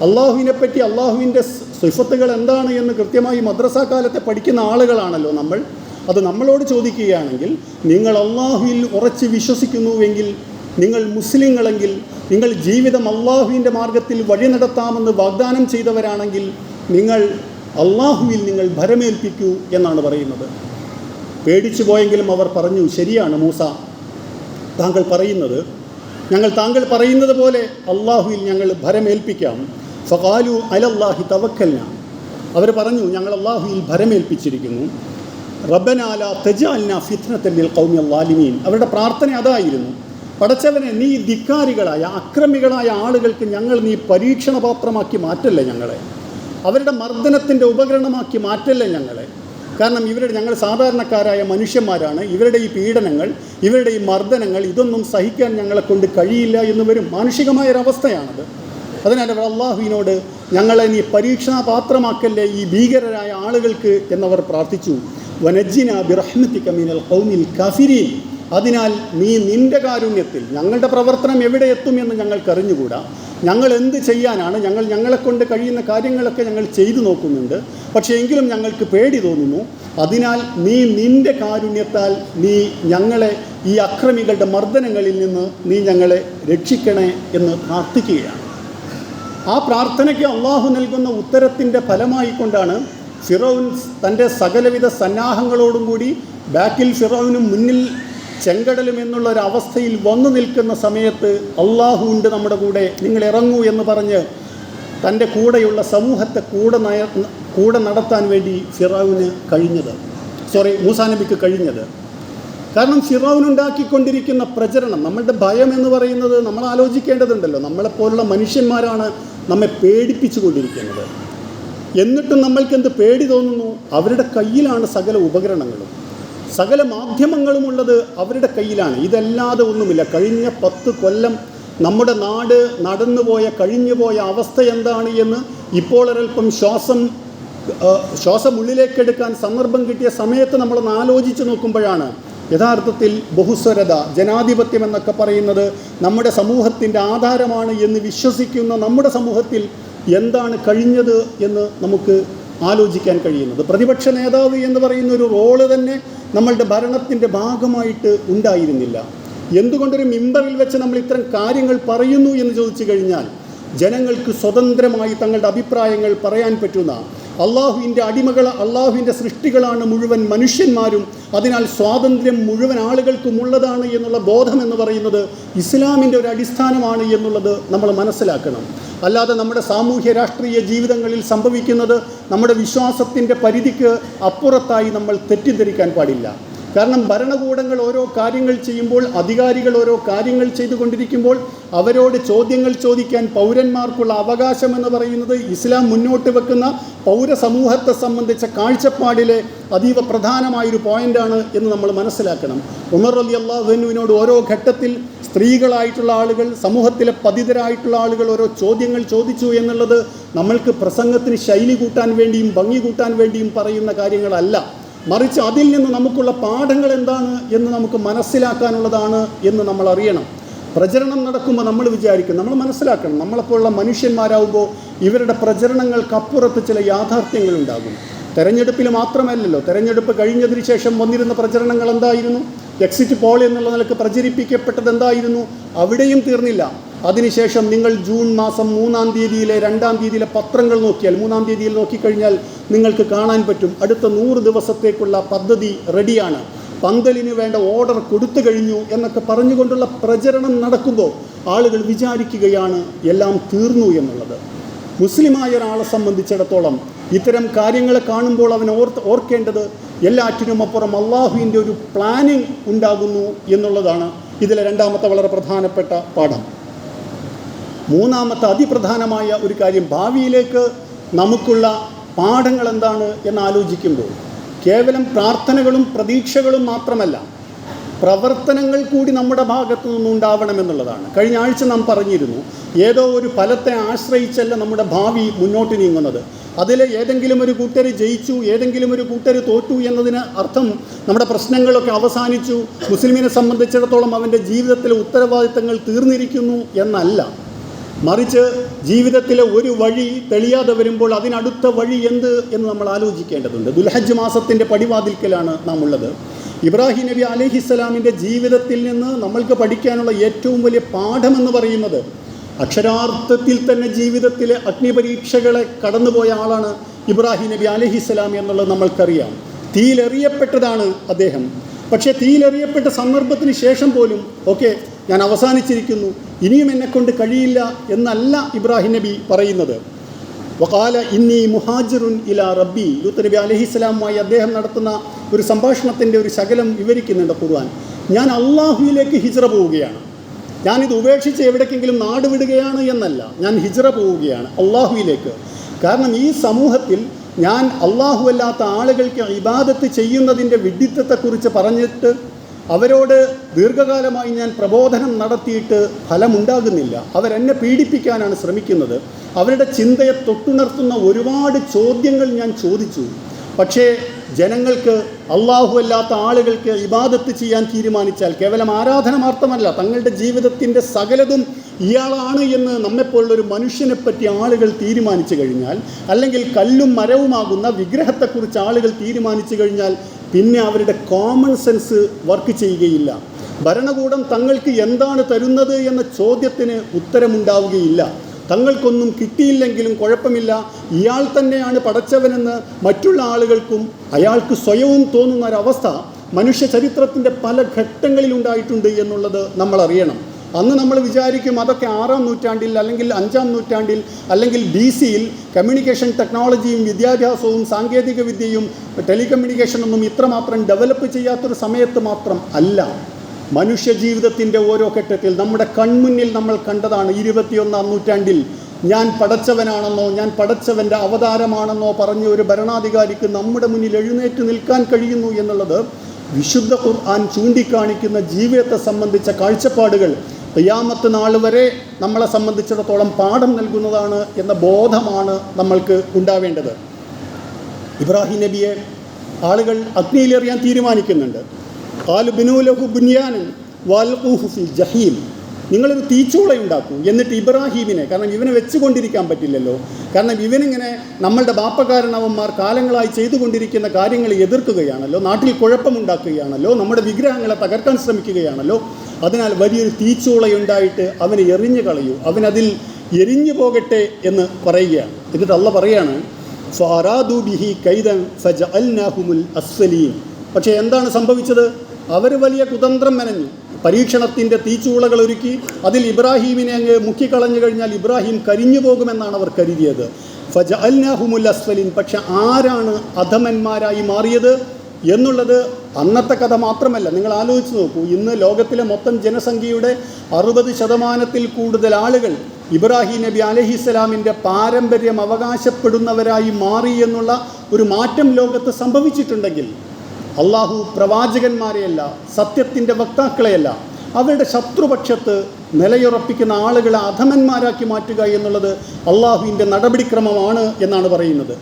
അള്ളാഹുവിനെപ്പറ്റി, അള്ളാഹുവിൻ്റെ സിഫത്തുകൾ എന്താണ് എന്ന് കൃത്യമായി മദ്രസ കാലത്തെ പഠിക്കുന്ന ആളുകളാണല്ലോ നമ്മൾ. അത് നമ്മളോട് ചോദിക്കുകയാണെങ്കിൽ, നിങ്ങൾ അള്ളാഹുവിൽ ഉറച്ച് വിശ്വസിക്കുന്നുവെങ്കിൽ, നിങ്ങൾ മുസ്ലിങ്ങളെങ്കിൽ, നിങ്ങൾ ജീവിതം അള്ളാഹുവിൻ്റെ മാർഗത്തിൽ വഴി നടത്താമെന്ന് വാഗ്ദാനം ചെയ്തവരാണെങ്കിൽ നിങ്ങൾ അള്ളാഹുവിൽ നിങ്ങൾ ഭരമേൽപ്പിക്കൂ എന്നാണ് പറയുന്നത്. പേടിച്ചു പോയെങ്കിലും അവർ പറഞ്ഞു, ശരിയാണ് മൂസ, താങ്കൾ പറയുന്നത് പോലെ അള്ളാഹുവിൽ ഞങ്ങൾ ഭരമേൽപ്പിക്കാം. ഫഖാലു അലല്ലാഹി തവക്കൽന, അവർ പറഞ്ഞു ഞങ്ങൾ അള്ളാഹുവിൽ ഭരമേൽപ്പിച്ചിരിക്കുന്നു. റബ്ബനാ ലാ തജഅൽനാ ഫിത്നതൻ ലിൽ ഖൗമിൽ ളാലിമീൻ. അവരുടെ പ്രാർത്ഥന അതായിരുന്നു, പടച്ചവനെ നീ ധിക്കാരികളായ അക്രമികളായ ആളുകൾക്ക് നീ പരീക്ഷണപാത്രമാക്കി മാറ്റല്ലേ ഞങ്ങളെ, അവരുടെ മർദ്ദനത്തിൻ്റെ ഉപകരണമാക്കി മാറ്റല്ലേ ഞങ്ങളെ. കാരണം ഞങ്ങൾ സാധാരണക്കാരായ മനുഷ്യന്മാരാണ്. ഇവരുടെ ഈ പീഡനങ്ങൾ, ഇവരുടെ ഈ മർദ്ദനങ്ങൾ, ഇതൊന്നും സഹിക്കാൻ ഞങ്ങളെ കൊണ്ട് കഴിയില്ല എന്ന് വരും. മാനുഷികമായൊരവസ്ഥയാണത്. അതിനാൽ അവർ അള്ളാഹുവിനോട് ഞങ്ങളെ നീ പരീക്ഷണപാത്രമാക്കല്ലേ ഈ ഭീകരരായ ആളുകൾക്ക് എന്നവർ പ്രാർത്ഥിച്ചു. വനജ്ജിന ബിറഹ്മതിക മിനൽ ഖൗമിൽ കാഫിരീൻ. അതിനാൽ നീ നിൻ്റെ കാരുണ്യത്തിൽ, ഞങ്ങളുടെ പ്രവർത്തനം എവിടെ എത്തുമെന്ന് ഞങ്ങൾക്കറിഞ്ഞുകൂടാ, ഞങ്ങൾ എന്ത് ചെയ്യാനാണ്, ഞങ്ങളെക്കൊണ്ട് കഴിയുന്ന കാര്യങ്ങളൊക്കെ ഞങ്ങൾ ചെയ്തു നോക്കുന്നുണ്ട്, പക്ഷേ എങ്കിലും ഞങ്ങൾക്ക് പേടി തോന്നുന്നു. അതിനാൽ നീ നിൻ്റെ കാരുണ്യത്താൽ നീ ഞങ്ങളെ ഈ അക്രമികളുടെ മർദ്ദനങ്ങളിൽ നിന്ന് നീ ഞങ്ങളെ രക്ഷിക്കണേ എന്ന് പ്രാർത്ഥിക്കുകയാണ്. ആ പ്രാർത്ഥനയ്ക്ക് അള്ളാഹു നൽകുന്ന ഉത്തരത്തിൻ്റെ ഫലമായിക്കൊണ്ടാണ് ഫിറൗൻ തൻ്റെ സകലവിധ സന്നാഹങ്ങളോടും കൂടി ബാക്കിൽ ഫിറൗനും മുന്നിൽ ചെങ്കടലും എന്നുള്ള ഒരു അവസ്ഥയിൽ വന്നു നിൽക്കുന്ന സമയത്ത് അള്ളാഹു ഉണ്ട് നമ്മുടെ കൂടെ, നിങ്ങൾ ഇറങ്ങൂ എന്ന് പറഞ്ഞ് തൻ്റെ കൂടെയുള്ള സമൂഹത്തെ കൂടെ നടത്താൻ വേണ്ടി മൂസാ നബിക്ക് കഴിഞ്ഞത്. കാരണം ഫിറൗൻ ഉണ്ടാക്കിക്കൊണ്ടിരിക്കുന്ന പ്രചരണം, നമ്മളുടെ ഭയം എന്ന് പറയുന്നത് നമ്മൾ ആലോചിക്കേണ്ടതുണ്ടല്ലോ. നമ്മളെപ്പോലുള്ള മനുഷ്യന്മാരാണ് നമ്മെ പേടിപ്പിച്ചു കൊണ്ടിരിക്കുന്നത്. എന്നിട്ടും നമ്മൾക്കെന്ത് പേടി തോന്നുന്നു? അവരുടെ കയ്യിലാണ് സകല ഉപകരണങ്ങളും, സകല മാധ്യമങ്ങളുമുള്ളത് അവരുടെ കയ്യിലാണ്. ഇതല്ലാതെ ഒന്നുമില്ല. കഴിഞ്ഞ 10 കൊല്ലം നമ്മുടെ നാട് കഴിഞ്ഞുപോയ അവസ്ഥ എന്താണ് എന്ന് ഇപ്പോൾ ഒരൽപ്പം ശ്വാസം ഉള്ളിലേക്കെടുക്കാൻ സന്ദർഭം കിട്ടിയ സമയത്ത് നമ്മളൊന്ന് ആലോചിച്ച് നോക്കുമ്പോഴാണ് യഥാർത്ഥത്തിൽ ബഹുസ്വരത, ജനാധിപത്യം എന്നൊക്കെ പറയുന്നത് നമ്മുടെ സമൂഹത്തിൻ്റെ ആധാരമാണ് എന്ന് വിശ്വസിക്കുന്ന നമ്മുടെ സമൂഹത്തിൽ എന്താണ് കഴിഞ്ഞത് എന്ന് നമുക്ക് ആലോചിക്കാൻ കഴിയുന്നത്. പ്രതിപക്ഷ നേതാവ് എന്ന് പറയുന്ന ഒരു റോള് തന്നെ നമ്മളുടെ ഭരണത്തിൻ്റെ ഭാഗമായിട്ട് ഉണ്ടായിരുന്നില്ല. എന്തുകൊണ്ടൊരു മിമ്പറിൽ വെച്ച് നമ്മൾ ഇത്തരം കാര്യങ്ങൾ പറയുന്നു എന്ന് ചോദിച്ചു കഴിഞ്ഞാൽ, ജനങ്ങൾക്ക് സ്വതന്ത്രമായി തങ്ങളുടെ അഭിപ്രായങ്ങൾ പറയാൻ പറ്റുന്ന, അള്ളാഹുവിൻ്റെ അള്ളാഹുവിൻ്റെ സൃഷ്ടികളാണ് മുഴുവൻ മനുഷ്യന്മാരും, അതിനാൽ സ്വാതന്ത്ര്യം മുഴുവൻ ആളുകൾക്കും ഉള്ളതാണ് എന്നുള്ള ബോധം എന്ന് പറയുന്നത് ഇസ്ലാമിൻ്റെ ഒരു അടിസ്ഥാനമാണ് എന്നുള്ളത് നമ്മൾ മനസ്സിലാക്കണം. അല്ലാതെ നമ്മുടെ സാമൂഹ്യ രാഷ്ട്രീയ ജീവിതങ്ങളിൽ സംഭവിക്കുന്നത് നമ്മുടെ വിശ്വാസത്തിൻ്റെ പരിധിക്ക് അപ്പുറത്തായി നമ്മൾ തെറ്റിദ്ധരിക്കാൻ പാടില്ല. കാരണം ഭരണകൂടങ്ങൾ ഓരോ കാര്യങ്ങൾ ചെയ്യുമ്പോൾ, അധികാരികൾ ഓരോ കാര്യങ്ങൾ ചെയ്തുകൊണ്ടിരിക്കുമ്പോൾ അവരോട് ചോദ്യങ്ങൾ ചോദിക്കാൻ പൗരന്മാർക്കുള്ള അവകാശം എന്ന് പറയുന്നത് ഇസ്ലാം മുന്നോട്ട് വെക്കുന്ന പൗരസമൂഹത്തെ സംബന്ധിച്ച കാഴ്ചപ്പാടിലെ അതീവ പ്രധാനമായൊരു പോയിൻ്റാണ് എന്ന് നമ്മൾ മനസ്സിലാക്കണം. ഉമർ റളിയല്ലാഹു അൻഹുവിനോട് ഓരോ ഘട്ടത്തിൽ സ്ത്രീകളായിട്ടുള്ള ആളുകൾ, സമൂഹത്തിലെ പതിതരായിട്ടുള്ള ആളുകൾ ഓരോ ചോദ്യങ്ങൾ ചോദിച്ചു എന്നുള്ളത് നമ്മൾക്ക് പ്രസംഗത്തിന് ശൈലി കൂട്ടാൻ വേണ്ടിയും ഭംഗി കൂട്ടാൻ വേണ്ടിയും പറയുന്ന കാര്യങ്ങളല്ല. മറിച്ച് അതിൽ നിന്ന് നമുക്കുള്ള പാഠങ്ങൾ എന്താണ് എന്ന് നമുക്ക് മനസ്സിലാക്കാനുള്ളതാണ് എന്ന് നമ്മൾ അറിയണം. പ്രചരണം നടക്കുമ്പോൾ നമ്മൾ വിചാരിക്കും, നമ്മൾ മനസ്സിലാക്കണം, നമ്മളെപ്പോലുള്ള മനുഷ്യന്മാരാകുമ്പോൾ ഇവരുടെ പ്രചരണങ്ങൾക്കപ്പുറത്ത് ചില യാഥാർത്ഥ്യങ്ങളുണ്ടാകും. തെരഞ്ഞെടുപ്പിൽ മാത്രമല്ലല്ലോ, തെരഞ്ഞെടുപ്പ് കഴിഞ്ഞതിന് ശേഷം വന്നിരുന്ന പ്രചരണങ്ങൾ എന്തായിരുന്നു? എക്സിറ്റ് പോൾ എന്നുള്ള നിലക്ക് പ്രചരിപ്പിക്കപ്പെട്ടത് എന്തായിരുന്നു? അവിടെയും തീർന്നില്ല. അതിനുശേഷം നിങ്ങൾ ജൂൺ മാസം 3-ാം തീയതിയിലെ 2-ാം തീയതിയിലെ പത്രങ്ങൾ നോക്കിയാൽ, 3-ാം തീയതിയിൽ നോക്കിക്കഴിഞ്ഞാൽ നിങ്ങൾക്ക് കാണാൻ പറ്റും അടുത്ത 100 ദിവസത്തേക്കുള്ള പദ്ധതി റെഡിയാണ്, പന്തലിന് വേണ്ട ഓർഡർ കൊടുത്തു കഴിഞ്ഞു എന്നൊക്കെ പറഞ്ഞുകൊണ്ടുള്ള പ്രചരണം നടക്കുമ്പോൾ ആളുകൾ വിചാരിക്കുകയാണ് എല്ലാം തീർന്നു എന്നുള്ളത്. മുസ്ലിമായ ഒരാളെ സംബന്ധിച്ചിടത്തോളം ഇത്തരം കാര്യങ്ങളെ കാണുമ്പോൾ അവൻ ഓർക്കേണ്ടത് എല്ലാറ്റിനും അപ്പുറം അള്ളാഹുവിൻ്റെ ഒരു പ്ലാനിങ് ഉണ്ടാകുന്നു എന്നുള്ളതാണ് ഇതിലെ 2ാമത്തെ വളരെ പ്രധാനപ്പെട്ട പാഠം. 3ാമത്തെ അതിപ്രധാനമായ ഒരു കാര്യം, ഭാവിയിലേക്ക് നമുക്കുള്ള പാഠങ്ങൾ എന്താണ് എന്ന് ആലോചിക്കുമ്പോൾ കേവലം പ്രാർത്ഥനകളും പ്രതീക്ഷകളും മാത്രമല്ല, പ്രവർത്തനങ്ങൾ കൂടി നമ്മുടെ ഭാഗത്തു നിന്നുണ്ടാവണമെന്നുള്ളതാണ്. കഴിഞ്ഞ ആഴ്ച നാം പറഞ്ഞിരുന്നു, ഏതോ ഒരു ഫലത്തെ ആശ്രയിച്ചല്ല നമ്മുടെ ഭാവി മുന്നോട്ട് നീങ്ങുന്നത്. അതിൽ ഏതെങ്കിലും ഒരു കൂട്ടർ ജയിച്ചു, ഏതെങ്കിലും ഒരു കൂട്ടർ തോറ്റു എന്നതിന് അർത്ഥം നമ്മുടെ പ്രശ്നങ്ങളൊക്കെ അവസാനിച്ചു, മുസ്ലിമിനെ സംബന്ധിച്ചിടത്തോളം അവൻ്റെ ജീവിതത്തിലെ ഉത്തരവാദിത്തങ്ങൾ തീർന്നിരിക്കുന്നു എന്നല്ല. മറിച്ച് ജീവിതത്തിലെ ഒരു വഴി തെളിയാതെ വരുമ്പോൾ അതിനടുത്ത വഴി എന്ത് എന്ന് നമ്മൾ ആലോചിക്കേണ്ടതുണ്ട്. ദുൽഹജ്ജ് മാസത്തിൻ്റെ പടിവാതിൽക്കലാണ് നാം ഉള്ളത്. ഇബ്രാഹിം നബി അലൈഹിസ്സലാമിൻ്റെ ജീവിതത്തിൽ നിന്ന് നമ്മൾക്ക് പഠിക്കാനുള്ള ഏറ്റവും വലിയ പാഠമെന്ന് പറയുന്നത്, അക്ഷരാർത്ഥത്തിൽ തന്നെ ജീവിതത്തിലെ അഗ്നിപരീക്ഷകളെ കടന്നുപോയ ആളാണ് ഇബ്രാഹിം നബി അലൈഹിസ്സലാം എന്നുള്ളത് നമ്മൾക്കറിയാം. തീയിലെറിയപ്പെട്ടതാണ് അദ്ദേഹം. പക്ഷേ തീയിലെറിയപ്പെട്ട സന്ദർഭത്തിന് ശേഷം പോലും ഞാൻ അവസാനിച്ചിരിക്കുന്നു, ഇനിയും എന്നെക്കൊണ്ട് കഴിയില്ല എന്നല്ല ഇബ്രാഹിം നബി പറയുന്നത്. വഖാല ഇന്നി മുഹാജിറുൻ ഇലാ റബ്ബി. ലൂത്ത് നബി അലൈഹിസ്സലാമുമായി അദ്ദേഹം നടത്തുന്ന ഒരു സംഭാഷണത്തിൻ്റെ ഒരു ശകലം വിവരിക്കുന്നുണ്ട് ഖുർആൻ. ഞാൻ അള്ളാഹുവിലേക്ക് ഹിജ്റ പോവുകയാണ്, ഞാനിത് ഉപേക്ഷിച്ച് എവിടേക്കെങ്കിലും നാട് വിടുകയാണ് എന്നല്ല, ഞാൻ ഹിജ്റ പോവുകയാണ് അള്ളാഹുവിലേക്ക്. കാരണം ഈ സമൂഹത്തിൽ ഞാൻ അള്ളാഹു അല്ലാത്ത ആളുകൾക്ക് ഇബാദത്ത് ചെയ്യുന്നതിൻ്റെ വിഡ്ഢിത്തത്തെക്കുറിച്ച് പറഞ്ഞിട്ട് അവരോട് ദീർഘകാലമായി ഞാൻ പ്രബോധനം നടത്തിയിട്ട് ഫലമുണ്ടാകുന്നില്ല. അവരെന്നെ പീഡിപ്പിക്കാനാണ് ശ്രമിക്കുന്നത്. അവരുടെ ചിന്തയെ തൊട്ടുണർത്തുന്ന ഒരുപാട് ചോദ്യങ്ങൾ ഞാൻ ചോദിച്ചു. പക്ഷേ ജനങ്ങൾക്ക് അള്ളാഹു അല്ലാത്ത ആളുകൾക്ക് ഇബാദത്ത് ചെയ്യാൻ തീരുമാനിച്ചാൽ, കേവലം ആരാധന മാത്രമല്ല, തങ്ങളുടെ ജീവിതത്തിൻ്റെ സകലതും ഇയാളാണ് എന്ന് നമ്മെപ്പോലുള്ളൊരു മനുഷ്യനെപ്പറ്റി ആളുകൾ തീരുമാനിച്ചു കഴിഞ്ഞാൽ, അല്ലെങ്കിൽ കല്ലും മരവുമാകുന്ന വിഗ്രഹത്തെക്കുറിച്ച് ആളുകൾ തീരുമാനിച്ചു കഴിഞ്ഞാൽ, പിന്നെ അവരുടെ കോമൺ സെൻസ് വർക്ക് ചെയ്യുകയില്ല. ഭരണകൂടം തങ്ങൾക്ക് എന്താണ് തരുന്നത് എന്ന ചോദ്യത്തിന് ഉത്തരമുണ്ടാവുകയില്ല. തങ്ങൾക്കൊന്നും കിട്ടിയില്ലെങ്കിലും കുഴപ്പമില്ല, ഇയാൾ തന്നെയാണ് പടച്ചവനെന്ന് മറ്റുള്ള ആളുകൾക്കും അയാൾക്ക് സ്വയവും തോന്നുന്ന ഒരവസ്ഥ മനുഷ്യ ചരിത്രത്തിൻ്റെ പല ഘട്ടങ്ങളിലുണ്ടായിട്ടുണ്ട് എന്നുള്ളത് നമ്മൾ അറിയണം. അന്ന് നമ്മൾ വിചാരിക്കും അതൊക്കെ 6-ാം നൂറ്റാണ്ടിൽ അല്ലെങ്കിൽ 5-ാം നൂറ്റാണ്ടിൽ അല്ലെങ്കിൽ BC-യിൽ കമ്മ്യൂണിക്കേഷൻ ടെക്നോളജിയും വിദ്യാഭ്യാസവും സാങ്കേതിക വിദ്യയും ടെലികമ്മ്യൂണിക്കേഷനൊന്നും ഇത്രമാത്രം ഡെവലപ്പ് ചെയ്യാത്തൊരു സമയത്ത് മാത്രം അല്ല. മനുഷ്യ ജീവിതത്തിൻ്റെ ഓരോ ഘട്ടത്തിൽ നമ്മുടെ കൺമുന്നിൽ നമ്മൾ കണ്ടതാണ്. 21-ാം നൂറ്റാണ്ടിൽ ഞാൻ പടച്ചവനാണെന്നോ ഞാൻ പടച്ചവൻ്റെ അവതാരമാണെന്നോ പറഞ്ഞ ഒരു ഭരണാധികാരിക്ക് നമ്മുടെ മുന്നിൽ എഴുന്നേറ്റ് നിൽക്കാൻ കഴിയുന്നു എന്നുള്ളത് വിശുദ്ധ ഖുർആൻ ചൂണ്ടിക്കാണിക്കുന്ന ജീവിതത്തെ സംബന്ധിച്ച കാഴ്ചപ്പാടുകൾ ഖിയാമത്ത് നാൾ വരെ നമ്മളെ സംബന്ധിച്ചിടത്തോളം പാഠം നൽകുന്നതാണ് എന്ന ബോധമാണ് നമ്മൾക്ക് ഉണ്ടാവേണ്ടത്. ഇബ്രാഹിം നബിയെ ആളുകൾ അഗ്നിയിലെറിയാൻ തീരുമാനിക്കുന്നുണ്ട്. ഖാലു ബിനൂ ലഹു ബുനിയാനൻ വൽഖൂഹു ഫിൽ ജഹീം. നിങ്ങളൊരു തീച്ചൂളയുണ്ടാക്കൂ, എന്നിട്ട് ഇബ്രാഹീമിനെ, കാരണം ഇവനെ വെച്ചുകൊണ്ടിരിക്കാൻ പറ്റില്ലല്ലോ, കാരണം ഇവനിങ്ങനെ നമ്മളുടെ ബാപ്പകാരണവന്മാർ കാലങ്ങളായി ചെയ്തുകൊണ്ടിരിക്കുന്ന കാര്യങ്ങൾ എതിർക്കുകയാണല്ലോ, നാട്ടിൽ കുഴപ്പമുണ്ടാക്കുകയാണല്ലോ, നമ്മുടെ വിഗ്രഹങ്ങളെ തകർക്കാൻ ശ്രമിക്കുകയാണല്ലോ. അതിനാൽ വലിയൊരു തീച്ചൂളയുണ്ടായിട്ട് അവനെ എറിഞ്ഞു കളയൂ, അവനതിൽ എരിഞ്ഞു പോകട്ടെ എന്ന് പറയുകയാണ്. എന്നിട്ട് അള്ളാഹ് പറയാണ് ഫഅറാദു ബിഹി കൈദൻ ഫജഅൽനാഹുമുൽ അസ്ഫലീൻ. പക്ഷേ എന്താണ് സംഭവിച്ചത്? അവർ വലിയ കുതന്ത്രം മെനഞ്ഞു. പരീക്ഷണത്തിൻ്റെ തീച്ചൂളകൾ ഒരുക്കി അതിൽ ഇബ്രാഹീമിനെ അങ്ങ് മുക്കിക്കളഞ്ഞു കഴിഞ്ഞാൽ ഇബ്രാഹിം കരിഞ്ഞു പോകുമെന്നാണ് അവർ കരുതിയത്. ഫജഅൽനാഹുമുൽ അസ്ഫലീൻ. പക്ഷെ ആരാണ് അധമന്മാരായി മാറിയത് എന്നുള്ളത് അന്നത്തെ കഥ മാത്രമല്ല. നിങ്ങൾ ആലോചിച്ച് നോക്കൂ, ഇന്ന് ലോകത്തിലെ മൊത്തം ജനസംഖ്യയുടെ 60% കൂടുതൽ ആളുകൾ ഇബ്രാഹിം നബി അലൈഹിസ്സലാമിൻ്റെ പാരമ്പര്യം അവകാശപ്പെടുന്നവരായി മാറി എന്നുള്ള ഒരു മാറ്റം ലോകത്ത് സംഭവിച്ചിട്ടുണ്ടെങ്കിൽ അള്ളാഹു പ്രവാചകന്മാരെയല്ല, സത്യത്തിൻ്റെ വക്താക്കളെയല്ല, അവരുടെ ശത്രുപക്ഷത്ത് നിലയുറപ്പിക്കുന്ന ആളുകളെ അധമന്മാരാക്കി മാറ്റുക എന്നുള്ളത് അള്ളാഹുവിൻ്റെ നടപടിക്രമമാണ് എന്നാണ് പറയുന്നത്.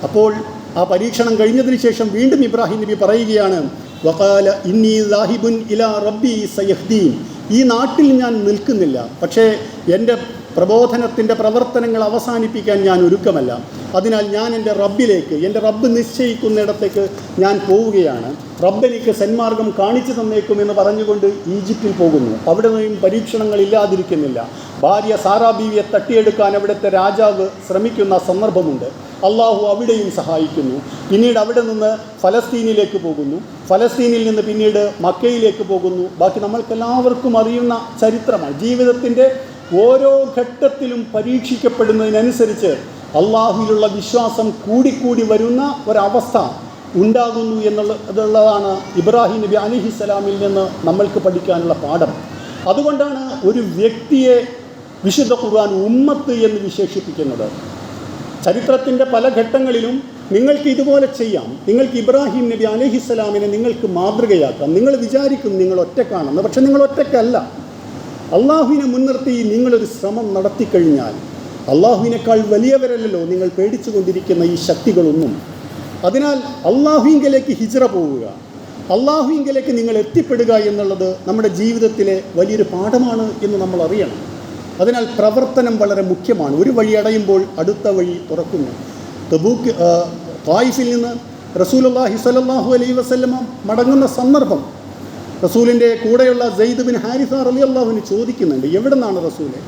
അപ്പോൾ ആ പരീക്ഷണം കഴിഞ്ഞതിന് ശേഷം വീണ്ടും ഇബ്രാഹിം നബി പറയുകയാണ് വഖാല ഇന്നി ദാഹിബുൻ ഇലാ റബ്ബി സയഹ്ദീൻ. ഈ നാട്ടിൽ ഞാൻ നിൽക്കുന്നില്ല, പക്ഷേ എൻ്റെ പ്രബോധനത്തിൻ്റെ പ്രവർത്തനങ്ങൾ അവസാനിപ്പിക്കാൻ ഞാൻ ഒരുക്കമല്ല. അതിനാൽ ഞാൻ എൻ്റെ റബ്ബിലേക്ക്, എൻ്റെ റബ്ബ് നിശ്ചയിക്കുന്നിടത്തേക്ക് ഞാൻ പോവുകയാണ്. റബ്ബ് എനിക്ക് സന്മാർഗം കാണിച്ചു തന്നേക്കുമെന്ന് പറഞ്ഞുകൊണ്ട് ഈജിപ്തിൽ പോകുന്നു. അവിടെ നിന്നും പരീക്ഷണങ്ങൾ ഇല്ലാതിരിക്കുന്നില്ല. ഭാര്യ സാറാ ബീവിയെ തട്ടിയെടുക്കാൻ അവിടുത്തെ രാജാവ് ശ്രമിക്കുന്ന സന്ദർഭമുണ്ട്. അള്ളാഹു അവിടെയും സഹായിക്കുന്നു. പിന്നീട് അവിടെ നിന്ന് ഫലസ്തീനിലേക്ക് പോകുന്നു. ഫലസ്തീനിൽ നിന്ന് പിന്നീട് മക്കയിലേക്ക് പോകുന്നു. ബാക്കി നമ്മൾക്കെല്ലാവർക്കും അറിയുന്ന ചരിത്രമാണ്. ജീവിതത്തിൻ്റെ ഓരോ ഘട്ടത്തിലും പരീക്ഷിക്കപ്പെടുന്നതിനനുസരിച്ച് അള്ളാഹുവിലുള്ള വിശ്വാസം കൂടിക്കൂടി വരുന്ന ഒരവസ്ഥ ഉണ്ടാകുന്നു എന്നുള്ളതാണ് ഇബ്രാഹിം നബി അലൈഹിസ്സലാമിൽ നിന്ന് നമ്മൾക്ക് പഠിക്കാനുള്ള പാഠം. അതുകൊണ്ടാണ് ഒരു വ്യക്തിയെ വിശുദ്ധ ഖുർആൻ ഉമ്മത്ത് എന്ന് വിശേഷിപ്പിക്കുന്നത്. ചരിത്രത്തിൻ്റെ പല ഘട്ടങ്ങളിലും നിങ്ങൾക്ക് ഇതുപോലെ ചെയ്യാം. നിങ്ങൾക്ക് ഇബ്രാഹിം നബി അലൈഹിസ്സലാമിനെ നിങ്ങൾക്ക് മാതൃകയാക്കാം. നിങ്ങൾ വിചാരിക്കും നിങ്ങൾ ഒറ്റക്കാണെന്ന്, പക്ഷെ നിങ്ങൾ ഒറ്റക്കല്ല. അള്ളാഹുവിനെ മുൻനിർത്തി നിങ്ങളൊരു ശ്രമം നടത്തിക്കഴിഞ്ഞാൽ അള്ളാഹുവിനേക്കാൾ വലിയവരല്ലല്ലോ നിങ്ങൾ പേടിച്ചു കൊണ്ടിരിക്കുന്ന ഈ ശക്തികളൊന്നും. അതിനാൽ അള്ളാഹുവിങ്കലേക്ക് ഹിജ്റ പോവുക, അള്ളാഹുവിങ്കലേക്ക് നിങ്ങൾ എത്തിപ്പെടുക എന്നുള്ളത് നമ്മുടെ ജീവിതത്തിലെ വലിയൊരു പാഠമാണ് എന്ന് നമ്മൾ അറിയണം. അതിനാൽ പ്രവർത്തനം വളരെ മുഖ്യമാണ്. ഒരു വഴി അടയുമ്പോൾ അടുത്ത വഴി തുറക്കുന്നു. തബൂക്ക് ത്വായിഫിൽ നിന്ന് റസൂലുള്ളാഹി സ്വല്ലല്ലാഹു അലൈഹി വസല്ലമ മടങ്ങുന്ന സന്ദർഭം റസൂലിൻ്റെ കൂടെയുള്ള സെയ്ദ് ബിൻ ഹാരിസ റളിയല്ലാഹു അൻഹു ചോദിക്കുന്നുണ്ട്, എവിടെ നിന്നാണ് റസൂലെ?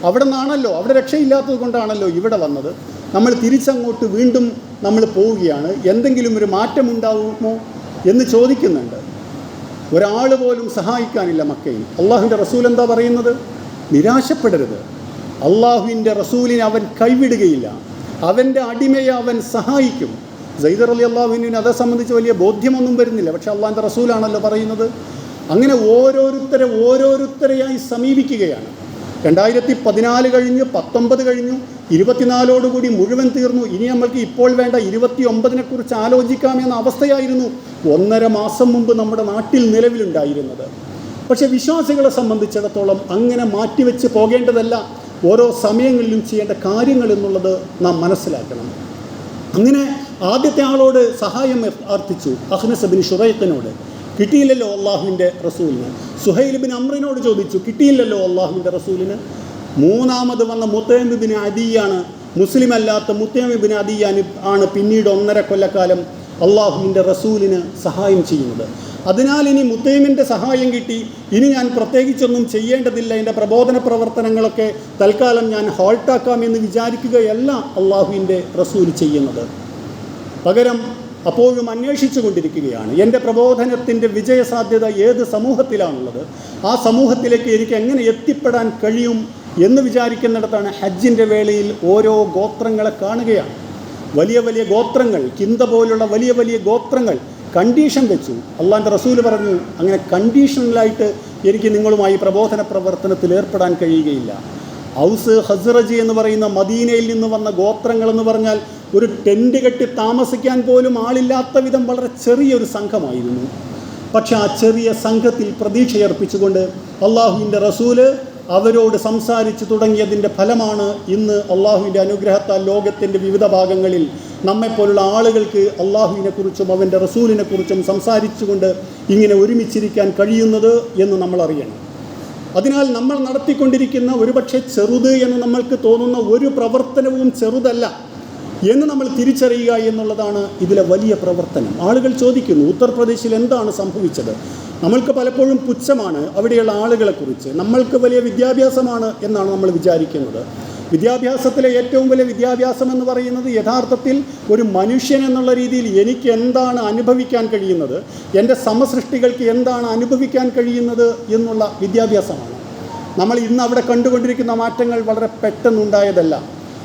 അവിടെ നിന്നാണല്ലോ, അവിടെ രക്ഷയില്ലാത്തത് കൊണ്ടാണല്ലോ ഇവിടെ വന്നത്. നമ്മൾ തിരിച്ചങ്ങോട്ട് വീണ്ടും നമ്മൾ പോവുകയാണ്, എന്തെങ്കിലും ഒരു മാറ്റമുണ്ടാകുമോ എന്ന് ചോദിക്കുന്നുണ്ട്. ഒരാൾ പോലും സഹായിക്കാനില്ല മക്കയിൽ. അള്ളാഹുവിൻ്റെ റസൂൽ എന്താ പറയുന്നത്? നിരാശപ്പെടരുത്. അള്ളാഹുവിൻ്റെ റസൂലിനെ അവൻ കൈവിടുകയില്ല, അവൻ്റെ അടിമയെ അവൻ സഹായിക്കും. സെയ്ദ് റളിയല്ലാഹു അൻഹുവിനെ അതേ സംബന്ധിച്ച് വലിയ ബോധ്യമൊന്നും വരുന്നില്ല, പക്ഷെ അള്ളാഹിൻ്റെ റസൂലാണല്ലോ പറയുന്നത്. അങ്ങനെ ഓരോരുത്തരെയായി സമീപിക്കുകയാണ്. 2014 കഴിഞ്ഞു, 19 കഴിഞ്ഞു, 24 മുഴുവൻ തീർന്നു. ഇനി നമ്മൾക്ക് ഇപ്പോൾ വേണ്ട 29 ആലോചിക്കാമെന്ന അവസ്ഥയായിരുന്നു 1.5 മാസം മുമ്പ് നമ്മുടെ നാട്ടിൽ നിലവിലുണ്ടായിരുന്നത്. പക്ഷേ വിശ്വാസികളെ സംബന്ധിച്ചിടത്തോളം അങ്ങനെ മാറ്റിവെച്ച് പോകേണ്ടതല്ല ഓരോ സമയങ്ങളിലും ചെയ്യേണ്ട കാര്യങ്ങൾ എന്നുള്ളത് നാം മനസ്സിലാക്കണം. അങ്ങനെ ആദ്യത്തെ ആളോട് സഹായം അർത്ഥിച്ചു, അഖ്നസ് ബിൻ ശുറൈഖിനോട്. കിട്ടിയില്ലല്ലോ അള്ളാഹുവിൻ്റെ റസൂലിന്. സുഹൈൽ ബിൻ അമ്രിനോട് ചോദിച്ചു, കിട്ടിയില്ലല്ലോ അള്ളാഹുവിൻ്റെ റസൂലിന്. മൂന്നാമത് വന്ന മുത്തൈം ബിൻ അദിയാണ്, മുസ്ലിം അല്ലാത്ത മുത്തൈം ബിൻ അദിയാണ് പിന്നീട് 1.5 കൊല്ലക്കാലം അള്ളാഹുവിൻ്റെ റസൂലിന് സഹായം ചെയ്യുന്നത്. അതിനാൽ ഇനി മുത്തൈമിൻ്റെ സഹായം കിട്ടി, ഇനി ഞാൻ പ്രത്യേകിച്ചൊന്നും ചെയ്യേണ്ടതില്ല, എൻ്റെ പ്രബോധന പ്രവർത്തനങ്ങളൊക്കെ തൽക്കാലം ഞാൻ ഹോൾട്ടാക്കാമെന്ന് വിചാരിക്കുകയല്ല അള്ളാഹുവിൻ്റെ റസൂൽ ചെയ്യുന്നത്. പകരം അപ്പോഴും അന്വേഷിച്ചു കൊണ്ടിരിക്കുകയാണ്, എൻ്റെ പ്രബോധനത്തിൻ്റെ വിജയസാധ്യത ഏത് സമൂഹത്തിലാണുള്ളത്, ആ സമൂഹത്തിലേക്ക് എനിക്ക് എങ്ങനെ എത്തിപ്പെടാൻ കഴിയും എന്ന് വിചാരിക്കുന്നിടത്താണ് ഹജ്ജിൻ്റെ വേളയിൽ ഓരോ ഗോത്രങ്ങളെ കാണുകയാണ്. വലിയ വലിയ ഗോത്രങ്ങൾ, കിന്ത പോലുള്ള വലിയ വലിയ ഗോത്രങ്ങൾ കണ്ടീഷൻ വെച്ചു. അള്ളാഹിൻ്റെ റസൂൽ പറഞ്ഞു, അങ്ങനെ കണ്ടീഷണലായിട്ട് എനിക്ക് നിങ്ങളുമായി പ്രബോധന പ്രവർത്തനത്തിൽ ഏർപ്പെടാൻ കഴിയുകയില്ല. ഔസ് ഹസ്റജ് എന്ന് പറയുന്ന മദീനയിൽ നിന്ന് വന്ന ഗോത്രങ്ങളെന്ന് പറഞ്ഞാൽ ഒരു ടെൻറ്റ് കെട്ടി താമസിക്കാൻ പോലും ആളില്ലാത്ത വിധം വളരെ ചെറിയൊരു സംഘമായിരുന്നു. പക്ഷെ ആ ചെറിയ സംഘത്തിൽ പ്രതീക്ഷയർപ്പിച്ചുകൊണ്ട് അള്ളാഹുവിൻ്റെ റസൂല് അവരോട് സംസാരിച്ചു തുടങ്ങിയതിൻ്റെ ഫലമാണ് ഇന്ന് അള്ളാഹുവിൻ്റെ അനുഗ്രഹത്താൽ ലോകത്തിൻ്റെ വിവിധ ഭാഗങ്ങളിൽ നമ്മെപ്പോലുള്ള ആളുകൾക്ക് അള്ളാഹുവിനെക്കുറിച്ചും അവൻ്റെ റസൂലിനെക്കുറിച്ചും സംസാരിച്ചുകൊണ്ട് ഇങ്ങനെ ഒരുമിച്ചിരിക്കാൻ കഴിയുന്നത് എന്ന് നമ്മൾ അറിയണം. അതിനാൽ നമ്മൾ നടത്തിക്കൊണ്ടിരിക്കുന്ന ഒരുപക്ഷെ ചെറുത് എന്ന് നമ്മൾക്ക് തോന്നുന്ന ഒരു പ്രവർത്തനവും ചെറുതല്ല എന്ന് നമ്മൾ തിരിച്ചറിയുക എന്നുള്ളതാണ് ഇതിലെ വലിയ പ്രവർത്തനം. ആളുകൾ ചോദിക്കുന്നു, ഉത്തർപ്രദേശിൽ എന്താണ് സംഭവിച്ചത്? നമ്മൾക്ക് പലപ്പോഴും പുച്ഛമാണ് അവിടെയുള്ള ആളുകളെക്കുറിച്ച്. നമ്മൾക്ക് വലിയ വിദ്യാഭ്യാസമാണ് എന്നാണ് നമ്മൾ വിചാരിക്കുന്നത്. വിദ്യാഭ്യാസത്തിലെ ഏറ്റവും വലിയ വിദ്യാഭ്യാസം എന്ന് പറയുന്നത് യഥാർത്ഥത്തിൽ ഒരു മനുഷ്യൻ എന്നുള്ള രീതിയിൽ എനിക്ക് എന്താണ് അനുഭവിക്കാൻ കഴിയുന്നത്, എൻ്റെ സമസൃഷ്ടികൾക്ക് എന്താണ് അനുഭവിക്കാൻ കഴിയുന്നത് എന്നുള്ള വിദ്യാഭ്യാസമാണ്. നമ്മൾ ഇന്ന് അവിടെ കണ്ടുകൊണ്ടിരിക്കുന്ന മാറ്റങ്ങൾ വളരെ പെട്ടെന്നുണ്ടായതല്ല.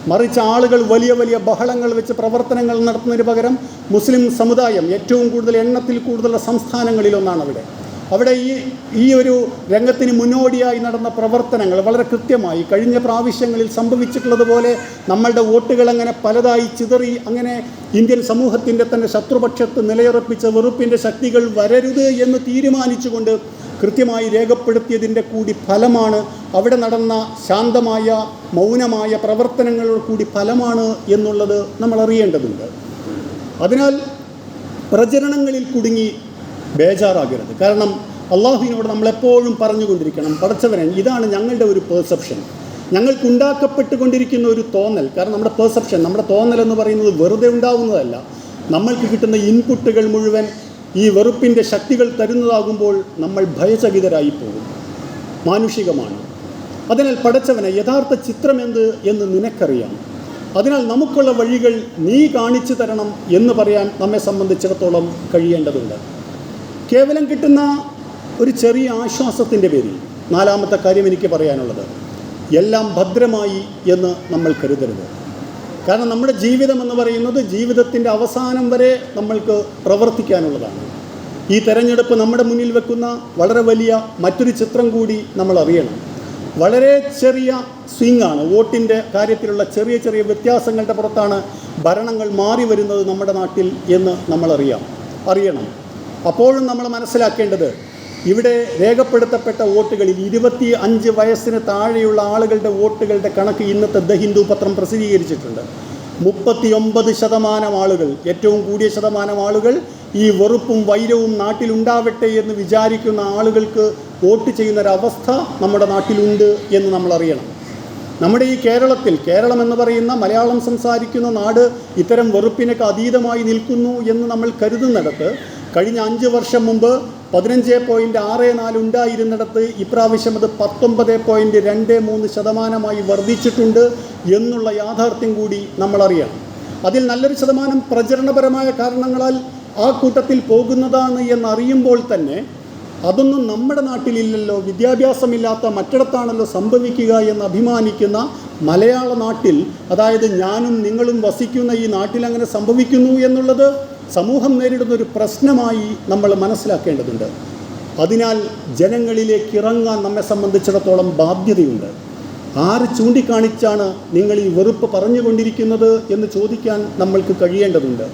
മറിച്ച് ആളുകൾ വലിയ വലിയ ബഹളങ്ങൾ വെച്ച് പ്രവർത്തനങ്ങൾ നടത്തുന്നതിന് പകരം മുസ്ലിം സമുദായം ഏറ്റവും കൂടുതൽ എണ്ണത്തിൽ കൂടുതലുള്ള സംസ്ഥാനങ്ങളിലൊന്നാണ് അവിടെ ഈ ഒരു രംഗത്തിന് മുന്നോടിയായി നടന്ന പ്രവർത്തനങ്ങൾ വളരെ കൃത്യമായി കഴിഞ്ഞ പ്രാവശ്യങ്ങളിൽ സംഭവിച്ചിട്ടുള്ളതുപോലെ നമ്മളുടെ വോട്ടുകൾ അങ്ങനെ പലതായി ചിതറി അങ്ങനെ ഇന്ത്യൻ സമൂഹത്തിൻ്റെ തന്നെ ശത്രുപക്ഷത്ത് നിലയുറപ്പിച്ച വെറുപ്പിൻ്റെ ശക്തികൾ വരരുത് എന്ന് തീരുമാനിച്ചുകൊണ്ട് കൃത്യമായി രേഖപ്പെടുത്തിയതിൻ്റെ കൂടി ഫലമാണ് അവിടെ നടന്ന ശാന്തമായ മൗനമായ പ്രവർത്തനങ്ങളുടെ കൂടി ഫലമാണ് എന്നുള്ളത് നമ്മൾ അറിയേണ്ടതുണ്ട്. അതിനാൽ പ്രചരണങ്ങളിൽ കുടുങ്ങി ബേജാറാകരുത്. കാരണം അള്ളാഹുവിനോട് നമ്മളെപ്പോഴും പറഞ്ഞുകൊണ്ടിരിക്കണം, പടച്ചവനെ ഇതാണ് ഞങ്ങളുടെ ഒരു പെർസെപ്ഷൻ, ഞങ്ങൾക്കുണ്ടാക്കപ്പെട്ടുകൊണ്ടിരിക്കുന്ന ഒരു തോന്നൽ. കാരണം നമ്മുടെ പെർസെപ്ഷൻ, നമ്മുടെ തോന്നൽ എന്ന് പറയുന്നത് വെറുതെ ഉണ്ടാവുന്നതല്ല. നമ്മൾക്ക് കിട്ടുന്ന ഇൻപുട്ടുകൾ മുഴുവൻ ഈ വെറുപ്പിൻ്റെ ശക്തികൾ തരുന്നതാകുമ്പോൾ നമ്മൾ ഭയചകിതരായി പോകും. മാനുഷികമാണ്. അതിനാൽ പടച്ചവനെ യഥാർത്ഥ ചിത്രമെന്ത് എന്ന് നിനക്കറിയാം, അതിനാൽ നമുക്കുള്ള വഴികൾ നീ കാണിച്ചു തരണം എന്ന് പറയാൻ നമ്മെ സംബന്ധിച്ചിടത്തോളം കഴിയേണ്ടതുണ്ട്. കേവലം കിട്ടുന്ന ഒരു ചെറിയ ആശ്വാസത്തിൻ്റെ പേരിൽ നാലാമത്തെ കാര്യം എനിക്ക് പറയാനുള്ളത്, എല്ലാം ഭദ്രമായി എന്ന് നമ്മൾ കരുതരുത്. കാരണം നമ്മുടെ ജീവിതം എന്ന് പറയുന്നത് ജീവിതത്തിൻ്റെ അവസാനം വരെ നമ്മൾക്ക് പ്രവർത്തിക്കാനുള്ളതാണ്. ഈ തെരഞ്ഞെടുപ്പ് നമ്മുടെ മുന്നിൽ വെക്കുന്ന വളരെ വലിയ മറ്റൊരു ചിത്രം കൂടി നമ്മൾ അറിയണം. വളരെ ചെറിയ സ്വിങ്ങാണ്, വോട്ടിൻ്റെ കാര്യത്തിലുള്ള ചെറിയ ചെറിയ വ്യത്യാസങ്ങളുടെ പുറത്താണ് ഭരണങ്ങൾ മാറി വരുന്നത് നമ്മുടെ നാട്ടിൽ എന്ന് നമ്മൾ അറിയണം. അപ്പോഴും നമ്മൾ മനസ്സിലാക്കേണ്ടത്, ഇവിടെ രേഖപ്പെടുത്തപ്പെട്ട വോട്ടുകളിൽ 25 വയസ്സിന് താഴെയുള്ള ആളുകളുടെ വോട്ടുകളുടെ കണക്ക് ഇന്നത്തെ ദ ഹിന്ദു പത്രം പ്രസിദ്ധീകരിച്ചിട്ടുണ്ട്. 39% ആളുകൾ, ഏറ്റവും കൂടിയ ശതമാനം ആളുകൾ ഈ വെറുപ്പും വൈരവും നാട്ടിലുണ്ടാവട്ടെ എന്ന് വിചാരിക്കുന്ന ആളുകൾക്ക് വോട്ട് ചെയ്യുന്നൊരവസ്ഥ നമ്മുടെ നാട്ടിലുണ്ട് എന്ന് നമ്മൾ അറിയണം. നമ്മുടെ ഈ കേരളം എന്ന് പറയുന്ന മലയാളം സംസാരിക്കുന്ന നാട് ഇത്തരം വെറുപ്പിനൊക്കെ അതീതമായി നിൽക്കുന്നു എന്ന് നമ്മൾ കരുതുന്നിടത്ത് കഴിഞ്ഞ 5 വർഷം മുമ്പ് 15.64 ഉണ്ടായിരുന്നിടത്ത് ഇപ്രാവശ്യം അത് 19.23% വർദ്ധിച്ചിട്ടുണ്ട് എന്നുള്ള യാഥാർത്ഥ്യം കൂടി നമ്മളറിയണം. അതിൽ നല്ലൊരു ശതമാനം പ്രചരണപരമായ കാരണങ്ങളാൽ ആ കൂട്ടത്തിൽ പോകുന്നതാണ് എന്നറിയുമ്പോൾ തന്നെ അതൊന്നും നമ്മുടെ നാട്ടിലില്ലല്ലോ, വിദ്യാഭ്യാസമില്ലാത്ത മറ്റിടത്താണല്ലോ സംഭവിക്കുക എന്ന് അഭിമാനിക്കുന്ന മലയാള നാട്ടിൽ, അതായത് ഞാനും നിങ്ങളും വസിക്കുന്ന ഈ നാട്ടിൽ അങ്ങനെ സംഭവിക്കുന്നു എന്നുള്ളത് സമൂഹം നേരിടുന്നൊരു പ്രശ്നമായി നമ്മൾ മനസ്സിലാക്കേണ്ടതുണ്ട്. അതിനാൽ ജനങ്ങളിലേക്ക് ഇറങ്ങാൻ നമ്മെ സംബന്ധിച്ചിടത്തോളം ബാധ്യതയുണ്ട്. ആര് ചൂണ്ടിക്കാണിച്ചാണ് നിങ്ങൾ ഈ വെറുപ്പ് പറഞ്ഞുകൊണ്ടിരിക്കുന്നത് എന്ന് ചോദിക്കാൻ നമ്മൾക്ക് കഴിയേണ്ടതുണ്ട്.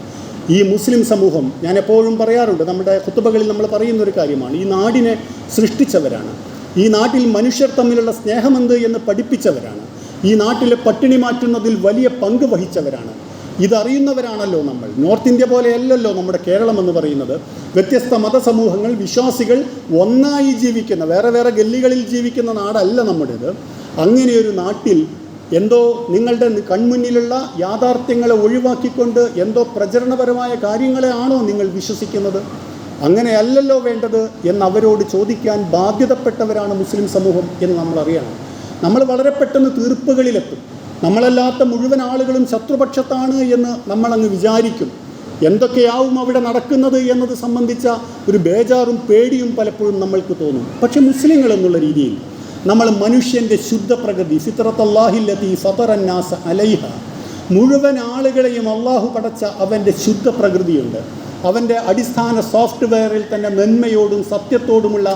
ഈ മുസ്ലിം സമൂഹം, ഞാൻ എപ്പോഴും പറയാറുണ്ട്, നമ്മുടെ ഖുത്ബകളിൽ നമ്മൾ പറയുന്നൊരു കാര്യമാണ്, ഈ നാടിനെ സൃഷ്ടിച്ചവരാണ്, ഈ നാട്ടിൽ മനുഷ്യർ തമ്മിലുള്ള സ്നേഹമെന്ത് എന്ന് പഠിപ്പിച്ചവരാണ്, ഈ നാട്ടിലെ പട്ടിണി മാറ്റുന്നതിൽ വലിയ പങ്ക് വഹിച്ചവരാണ്. ഇതറിയുന്നവരാണല്ലോ നമ്മൾ. നോർത്ത് ഇന്ത്യ പോലെയല്ലല്ലോ നമ്മുടെ കേരളം എന്ന് പറയുന്നത്. വ്യത്യസ്ത മതസമൂഹങ്ങൾ, വിശ്വാസികൾ ഒന്നായി ജീവിക്കുന്ന, വേറെ വേറെ ഗല്ലികളിൽ ജീവിക്കുന്ന നാടല്ല നമ്മുടേത്. അങ്ങനെയൊരു നാട്ടിൽ എന്തോ നിങ്ങളുടെ കൺമുന്നിലുള്ള യാഥാർത്ഥ്യങ്ങളെ ഒഴിവാക്കിക്കൊണ്ട് എന്തോ പ്രചരണപരമായ കാര്യങ്ങളെ ആണോ നിങ്ങൾ വിശ്വസിക്കുന്നത്? അങ്ങനെയല്ലല്ലോ വേണ്ടത് എന്നവരോട് ചോദിക്കാൻ ബാധ്യതപ്പെട്ടവരാണ് മുസ്ലിം സമൂഹം എന്ന് നമ്മൾ അറിയണം. നമ്മൾ വളരെ പെട്ടെന്ന് തീർപ്പുകളിലെത്തും. നമ്മളല്ലാത്ത മുഴുവൻ ആളുകളും ശത്രുപക്ഷത്താണ് എന്ന് നമ്മളങ്ങ് വിചാരിക്കും. എന്തൊക്കെയാവും അവിടെ നടക്കുന്നത് എന്നത് സംബന്ധിച്ച ഒരു ബേജാറും പേടിയും പലപ്പോഴും നമ്മൾക്ക് തോന്നും. പക്ഷെ മുസ്ലിങ്ങൾ എന്നുള്ള രീതിയിൽ നമ്മൾ മനുഷ്യൻ്റെ ശുദ്ധ പ്രകൃതി ഫിത്രത്തല്ലാഹില്ലതി ഫതറന്നാസ അലൈഹ, മുഴുവൻ ആളുകളെയും അള്ളാഹു പടച്ച അവൻ്റെ ശുദ്ധ പ്രകൃതിയുണ്ട്. അവൻ്റെ അടിസ്ഥാന സോഫ്റ്റ്വെയറിൽ തന്നെ നന്മയോടും സത്യത്തോടുമുള്ള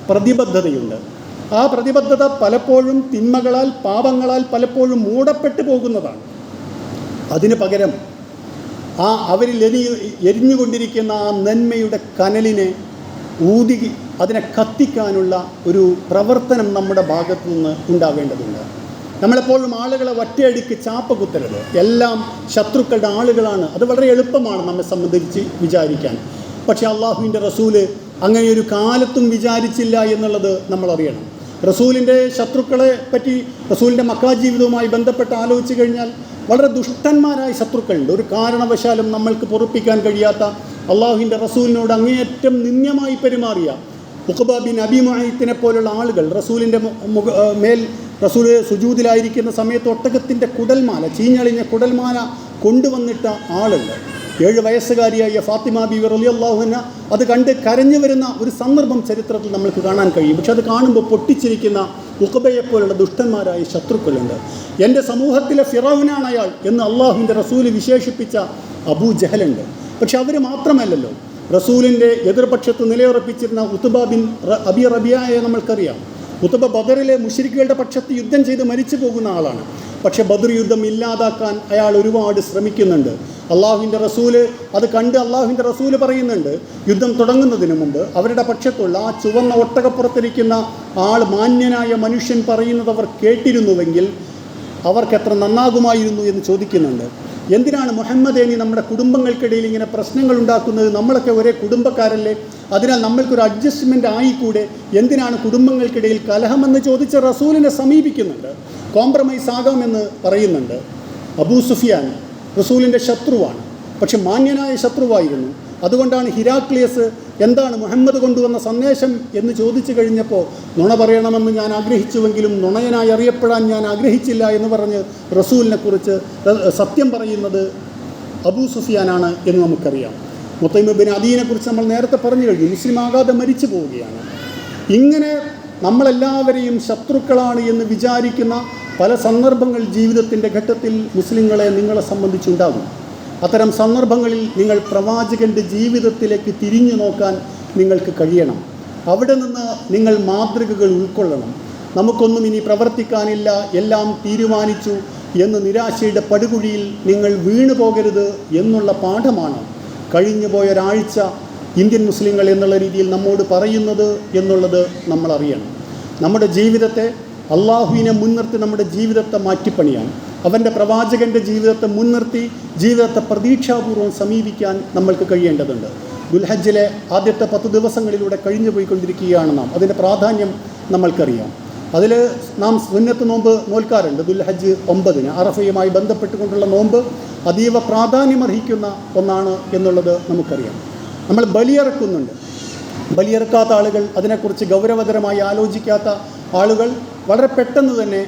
പ്രതിബദ്ധതയുണ്ട്. ആ പ്രതിബദ്ധത പലപ്പോഴും തിന്മകളാൽ പാപങ്ങളാൽ പലപ്പോഴും മൂടപ്പെട്ടു പോകുന്നതാണ്. അതിന് പകരം അവരിൽ എരിഞ്ഞുകൊണ്ടിരിക്കുന്ന ആ നന്മയുടെ കനലിനെ ഊതി അതിനെ കത്തിക്കാനുള്ള ഒരു പ്രവർത്തനം നമ്മുടെ ഭാഗത്തു നിന്ന് ഉണ്ടാവേണ്ടതുണ്ട്. നമ്മളെപ്പോഴും ആളുകളെ ഒറ്റയടിക്ക് ചാപ്പ കുത്തരുത്. എല്ലാം ശത്രുക്കളുടെ ആളുകളാണ്. അത് വളരെ എളുപ്പമാണ് നമ്മെ സംബന്ധിച്ച് വിചാരിക്കാൻ. പക്ഷേ അള്ളാഹുവിൻ്റെ റസൂല് അങ്ങനെ ഒരു കാലത്തും വിചാരിച്ചില്ല എന്നുള്ളത് നമ്മളറിയണം. റസൂലിൻ്റെ ശത്രുക്കളെ പറ്റി റസൂലിൻ്റെ മക്കാ ജീവിതവുമായി ബന്ധപ്പെട്ട് ആലോചിച്ച് കഴിഞ്ഞാൽ വളരെ ദുഷ്ടന്മാരായ ശത്രുക്കളുണ്ട്. ഒരു കാരണവശാലും നമ്മൾക്ക് പൊറുപ്പിക്കാൻ കഴിയാത്ത അള്ളാഹുവിൻ്റെ റസൂലിനോട് അങ്ങേയറ്റം നിന്ദ്യമായി പെരുമാറിയ ഉഖബ ബിൻ അബി മുഅയ്ത്തിനെ പോലുള്ള ആളുകൾ റസൂലിൻ്റെ മേൽ റസൂൽ സുജൂദിലായിരിക്കുന്ന സമയത്ത് ഒട്ടകത്തിൻ്റെ കുടൽമാല, ചീഞ്ഞളിഞ്ഞ കുടൽമാല കൊണ്ടുവന്നിട്ട ആളുണ്ട്. 7 വയസ്സുകാരിയായ ഫാത്തിമ ബീവി റളിയല്ലാഹു അൻഹ അത് കണ്ട് കരഞ്ഞു വരുന്ന ഒരു സന്ദർഭം ചരിത്രത്തിൽ നമ്മൾക്ക് കാണാൻ കഴിയും. പക്ഷെ അത് കാണുമ്പോൾ പൊട്ടിച്ചിരിക്കുന്ന ഉഖബയെപ്പോലുള്ള ദുഷ്ടന്മാരായ ശത്രുക്കളുണ്ട്. എൻ്റെ സമൂഹത്തിലെ ഫിറൗനാണ് അയാൾ എന്ന് അള്ളാഹുവിൻ്റെ റസൂൽ വിശേഷിപ്പിച്ച അബൂ ജഹലുണ്ട്. പക്ഷെ അവർ മാത്രമല്ലല്ലോ, റസൂലിൻ്റെ എതിർപക്ഷത്ത് നിലയുറപ്പിച്ചിരുന്ന ഉത്ബ ബിൻ അബി റബിയയെ നമ്മൾക്കറിയാം. ഉത്ബ ബദറിലെ മുശ്രിക്കുകളുടെ പക്ഷത്ത് യുദ്ധം ചെയ്ത് മരിച്ചു പോകുന്ന ആളാണ്. പക്ഷെ ബദർ യുദ്ധം ഇല്ലാതാക്കാൻ അയാൾ ഒരുപാട് ശ്രമിക്കുന്നുണ്ട്. അള്ളാഹുവിൻ്റെ റസൂല് അത് കണ്ട് അള്ളാഹുവിൻ്റെ റസൂല് പറയുന്നുണ്ട്, യുദ്ധം തുടങ്ങുന്നതിന് മുമ്പ് അവരുടെ പക്ഷത്തുള്ള ആ ചുവന്ന ഒട്ടകപ്പുറത്തിരിക്കുന്ന ആൾ മാന്യനായ മനുഷ്യൻ പറയുന്നത് അവർ കേട്ടിരുന്നുവെങ്കിൽ അവർക്കെത്ര നന്നാകുമായിരുന്നു എന്ന് ചോദിക്കുന്നുണ്ട്. എന്തിനാണ് മുഹമ്മദേനി നമ്മുടെ കുടുംബങ്ങൾക്കിടയിൽ ഇങ്ങനെ പ്രശ്നങ്ങൾ ഉണ്ടാക്കുന്നത്? നമ്മളൊക്കെ ഒരേ കുടുംബക്കാരല്ലേ, അതിനാൽ നമ്മൾക്കൊരു അഡ്ജസ്റ്റ്മെൻ്റ് ആയിക്കൂടെ? എന്തിനാണ് കുടുംബങ്ങൾക്കിടയിൽ കലഹമെന്ന് ചോദിച്ച റസൂലിനെ സമീപിക്കുന്നുണ്ട്. കോംപ്രമൈസ് ആകാമെന്ന് പറയുന്നുണ്ട്. അബൂ സുഫിയാൻ റസൂലിൻ്റെ ശത്രുവാണ്, പക്ഷെ മാന്യനായ ശത്രുവായിരുന്നു. അതുകൊണ്ടാണ് ഹിരാക്ലിയസ് എന്താണ് മുഹമ്മദ് കൊണ്ടുവന്ന സന്ദേശം എന്ന് ചോദിച്ചു കഴിഞ്ഞപ്പോൾ നുണ പറയണമെന്ന് ഞാൻ ആഗ്രഹിച്ചുവെങ്കിലും നുണയനായി അറിയപ്പെടാൻ ഞാൻ ആഗ്രഹിച്ചില്ല എന്ന് പറഞ്ഞ് റസൂലിനെക്കുറിച്ച് സത്യം പറയുന്നത് അബൂ സുഫിയാനാണ് എന്ന് നമുക്കറിയാം. മുത്തൈം ബിൻ അദീനെക്കുറിച്ച് നമ്മൾ നേരത്തെ പറഞ്ഞു കഴിഞ്ഞു, മുസ്ലിം ആകാതെ മരിച്ചു പോവുകയാണ്. ഇങ്ങനെ നമ്മളെല്ലാവരെയും ശത്രുക്കളാണ് എന്ന് വിചാരിക്കുന്ന പല സന്ദർഭങ്ങൾ ജീവിതത്തിൻ്റെ ഘട്ടത്തിൽ മുസ്ലിങ്ങളെ നിങ്ങളെ സംബന്ധിച്ചുണ്ടാകും. അത്തരം സന്ദർഭങ്ങളിൽ നിങ്ങൾ പ്രവാചകൻ്റെ ജീവിതത്തിലേക്ക് തിരിഞ്ഞു നോക്കാൻ നിങ്ങൾക്ക് കഴിയണം. അവിടെ നിന്ന് നിങ്ങൾ മാതൃകകൾ ഉൾക്കൊള്ളണം. നമുക്കൊന്നും ഇനി പ്രവർത്തിക്കാനില്ല, എല്ലാം തീരുമാനിച്ചു എന്ന് നിരാശയുടെ പടുകുഴിയിൽ നിങ്ങൾ വീണു പോകരുത് എന്നുള്ള പാഠമാണ് കഴിഞ്ഞുപോയ ഒരാഴ്ച ഇന്ത്യൻ മുസ്ലിങ്ങൾ എന്നുള്ള രീതിയിൽ നമ്മോട് പറയുന്നത് എന്നുള്ളത് നമ്മൾ അറിയണം. നമ്മുടെ ജീവിതത്തെ അള്ളാഹുവിനെ മുൻനിർത്തി നമ്മുടെ ജീവിതത്തെ മാറ്റിപ്പണിയാൻ, അവൻ്റെ പ്രവാചകൻ്റെ ജീവിതത്തെ മുൻനിർത്തി ജീവിതത്തെ പ്രതീക്ഷാപൂർവ്വം സമീപിക്കാൻ നമ്മൾക്ക് കഴിയേണ്ടതുണ്ട്. ദുൽഹജ്ജിലെ ആദ്യത്തെ 10 ദിവസങ്ങളിലൂടെ കഴിഞ്ഞു പോയിക്കൊണ്ടിരിക്കുകയാണ് നാം. അതിൻ്റെ പ്രാധാന്യം നമ്മൾക്കറിയാം. അതിൽ നാം സുന്നത്ത് നോമ്പ് നോൽക്കാറുണ്ട്. ദുൽഹജ്ജ് 9 അറഫയുമായി ബന്ധപ്പെട്ടുകൊണ്ടുള്ള നോമ്പ് അതീവ പ്രാധാന്യമർഹിക്കുന്ന ഒന്നാണ് എന്നുള്ളത് നമുക്കറിയാം. നമ്മൾ ബലിയിറക്കുന്നുണ്ട്. ബലിയിറക്കാത്ത ആളുകൾ, അതിനെക്കുറിച്ച് ഗൗരവതരമായി ആലോചിക്കാത്ത ആളുകൾ വളരെ പെട്ടെന്ന് തന്നെ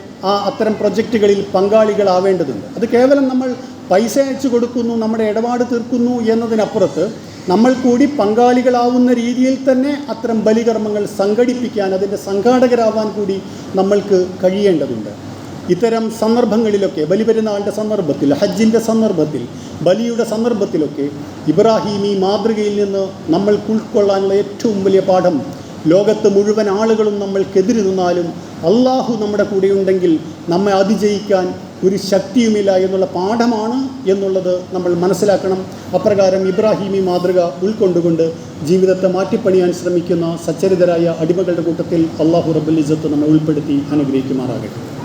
അത്തരം പ്രൊജക്റ്റുകളിൽ പങ്കാളികളാവേണ്ടതുണ്ട്. അത് കേവലം നമ്മൾ പൈസ അയച്ചു കൊടുക്കുന്നു, നമ്മുടെ ഇടപാട് തീർക്കുന്നു എന്നതിനപ്പുറത്ത് നമ്മൾ കൂടി പങ്കാളികളാവുന്ന രീതിയിൽ തന്നെ അത്തരം ബലികർമ്മങ്ങൾ സംഘടിപ്പിക്കാൻ, അതിൻ്റെ സംഘാടകരാവാൻ കൂടി നമ്മൾക്ക് കഴിയേണ്ടതുണ്ട്. ഇത്തരം സന്ദർഭങ്ങളിലൊക്കെ, ബലിപെരുന്നാളിൻ്റെ സന്ദർഭത്തിൽ, ഹജ്ജിൻ്റെ സന്ദർഭത്തിൽ, ബലിയുടെ സന്ദർഭത്തിലൊക്കെ ഇബ്രാഹീമി മാതൃകയിൽ നിന്ന് നമ്മൾക്ക് ഉൾക്കൊള്ളാനുള്ള ഏറ്റവും വലിയ പാഠം, ലോകത്ത് മുഴുവൻ ആളുകളും നമ്മൾക്കെതിരെ നിന്നാലും അള്ളാഹു നമ്മുടെ കൂടെയുണ്ടെങ്കിൽ നമ്മെ അതിജയിക്കാൻ ഒരു ശക്തിയുമില്ല എന്നുള്ള പാഠമാണ് എന്നുള്ളത് നമ്മൾ മനസ്സിലാക്കണം. അപ്രകാരം ഇബ്രാഹീമി മാതൃക ഉൾക്കൊണ്ടുകൊണ്ട് ജീവിതത്തെ മാറ്റിപ്പണിയാൻ ശ്രമിക്കുന്ന സച്ചരിതരായ അടിമകളുടെ കൂട്ടത്തിൽ അള്ളാഹു റബ്ബുൽ ഇസ്സത്ത് നമ്മെ ഉൾപ്പെടുത്തി അനുഗ്രഹിക്കുമാറാകട്ടെ.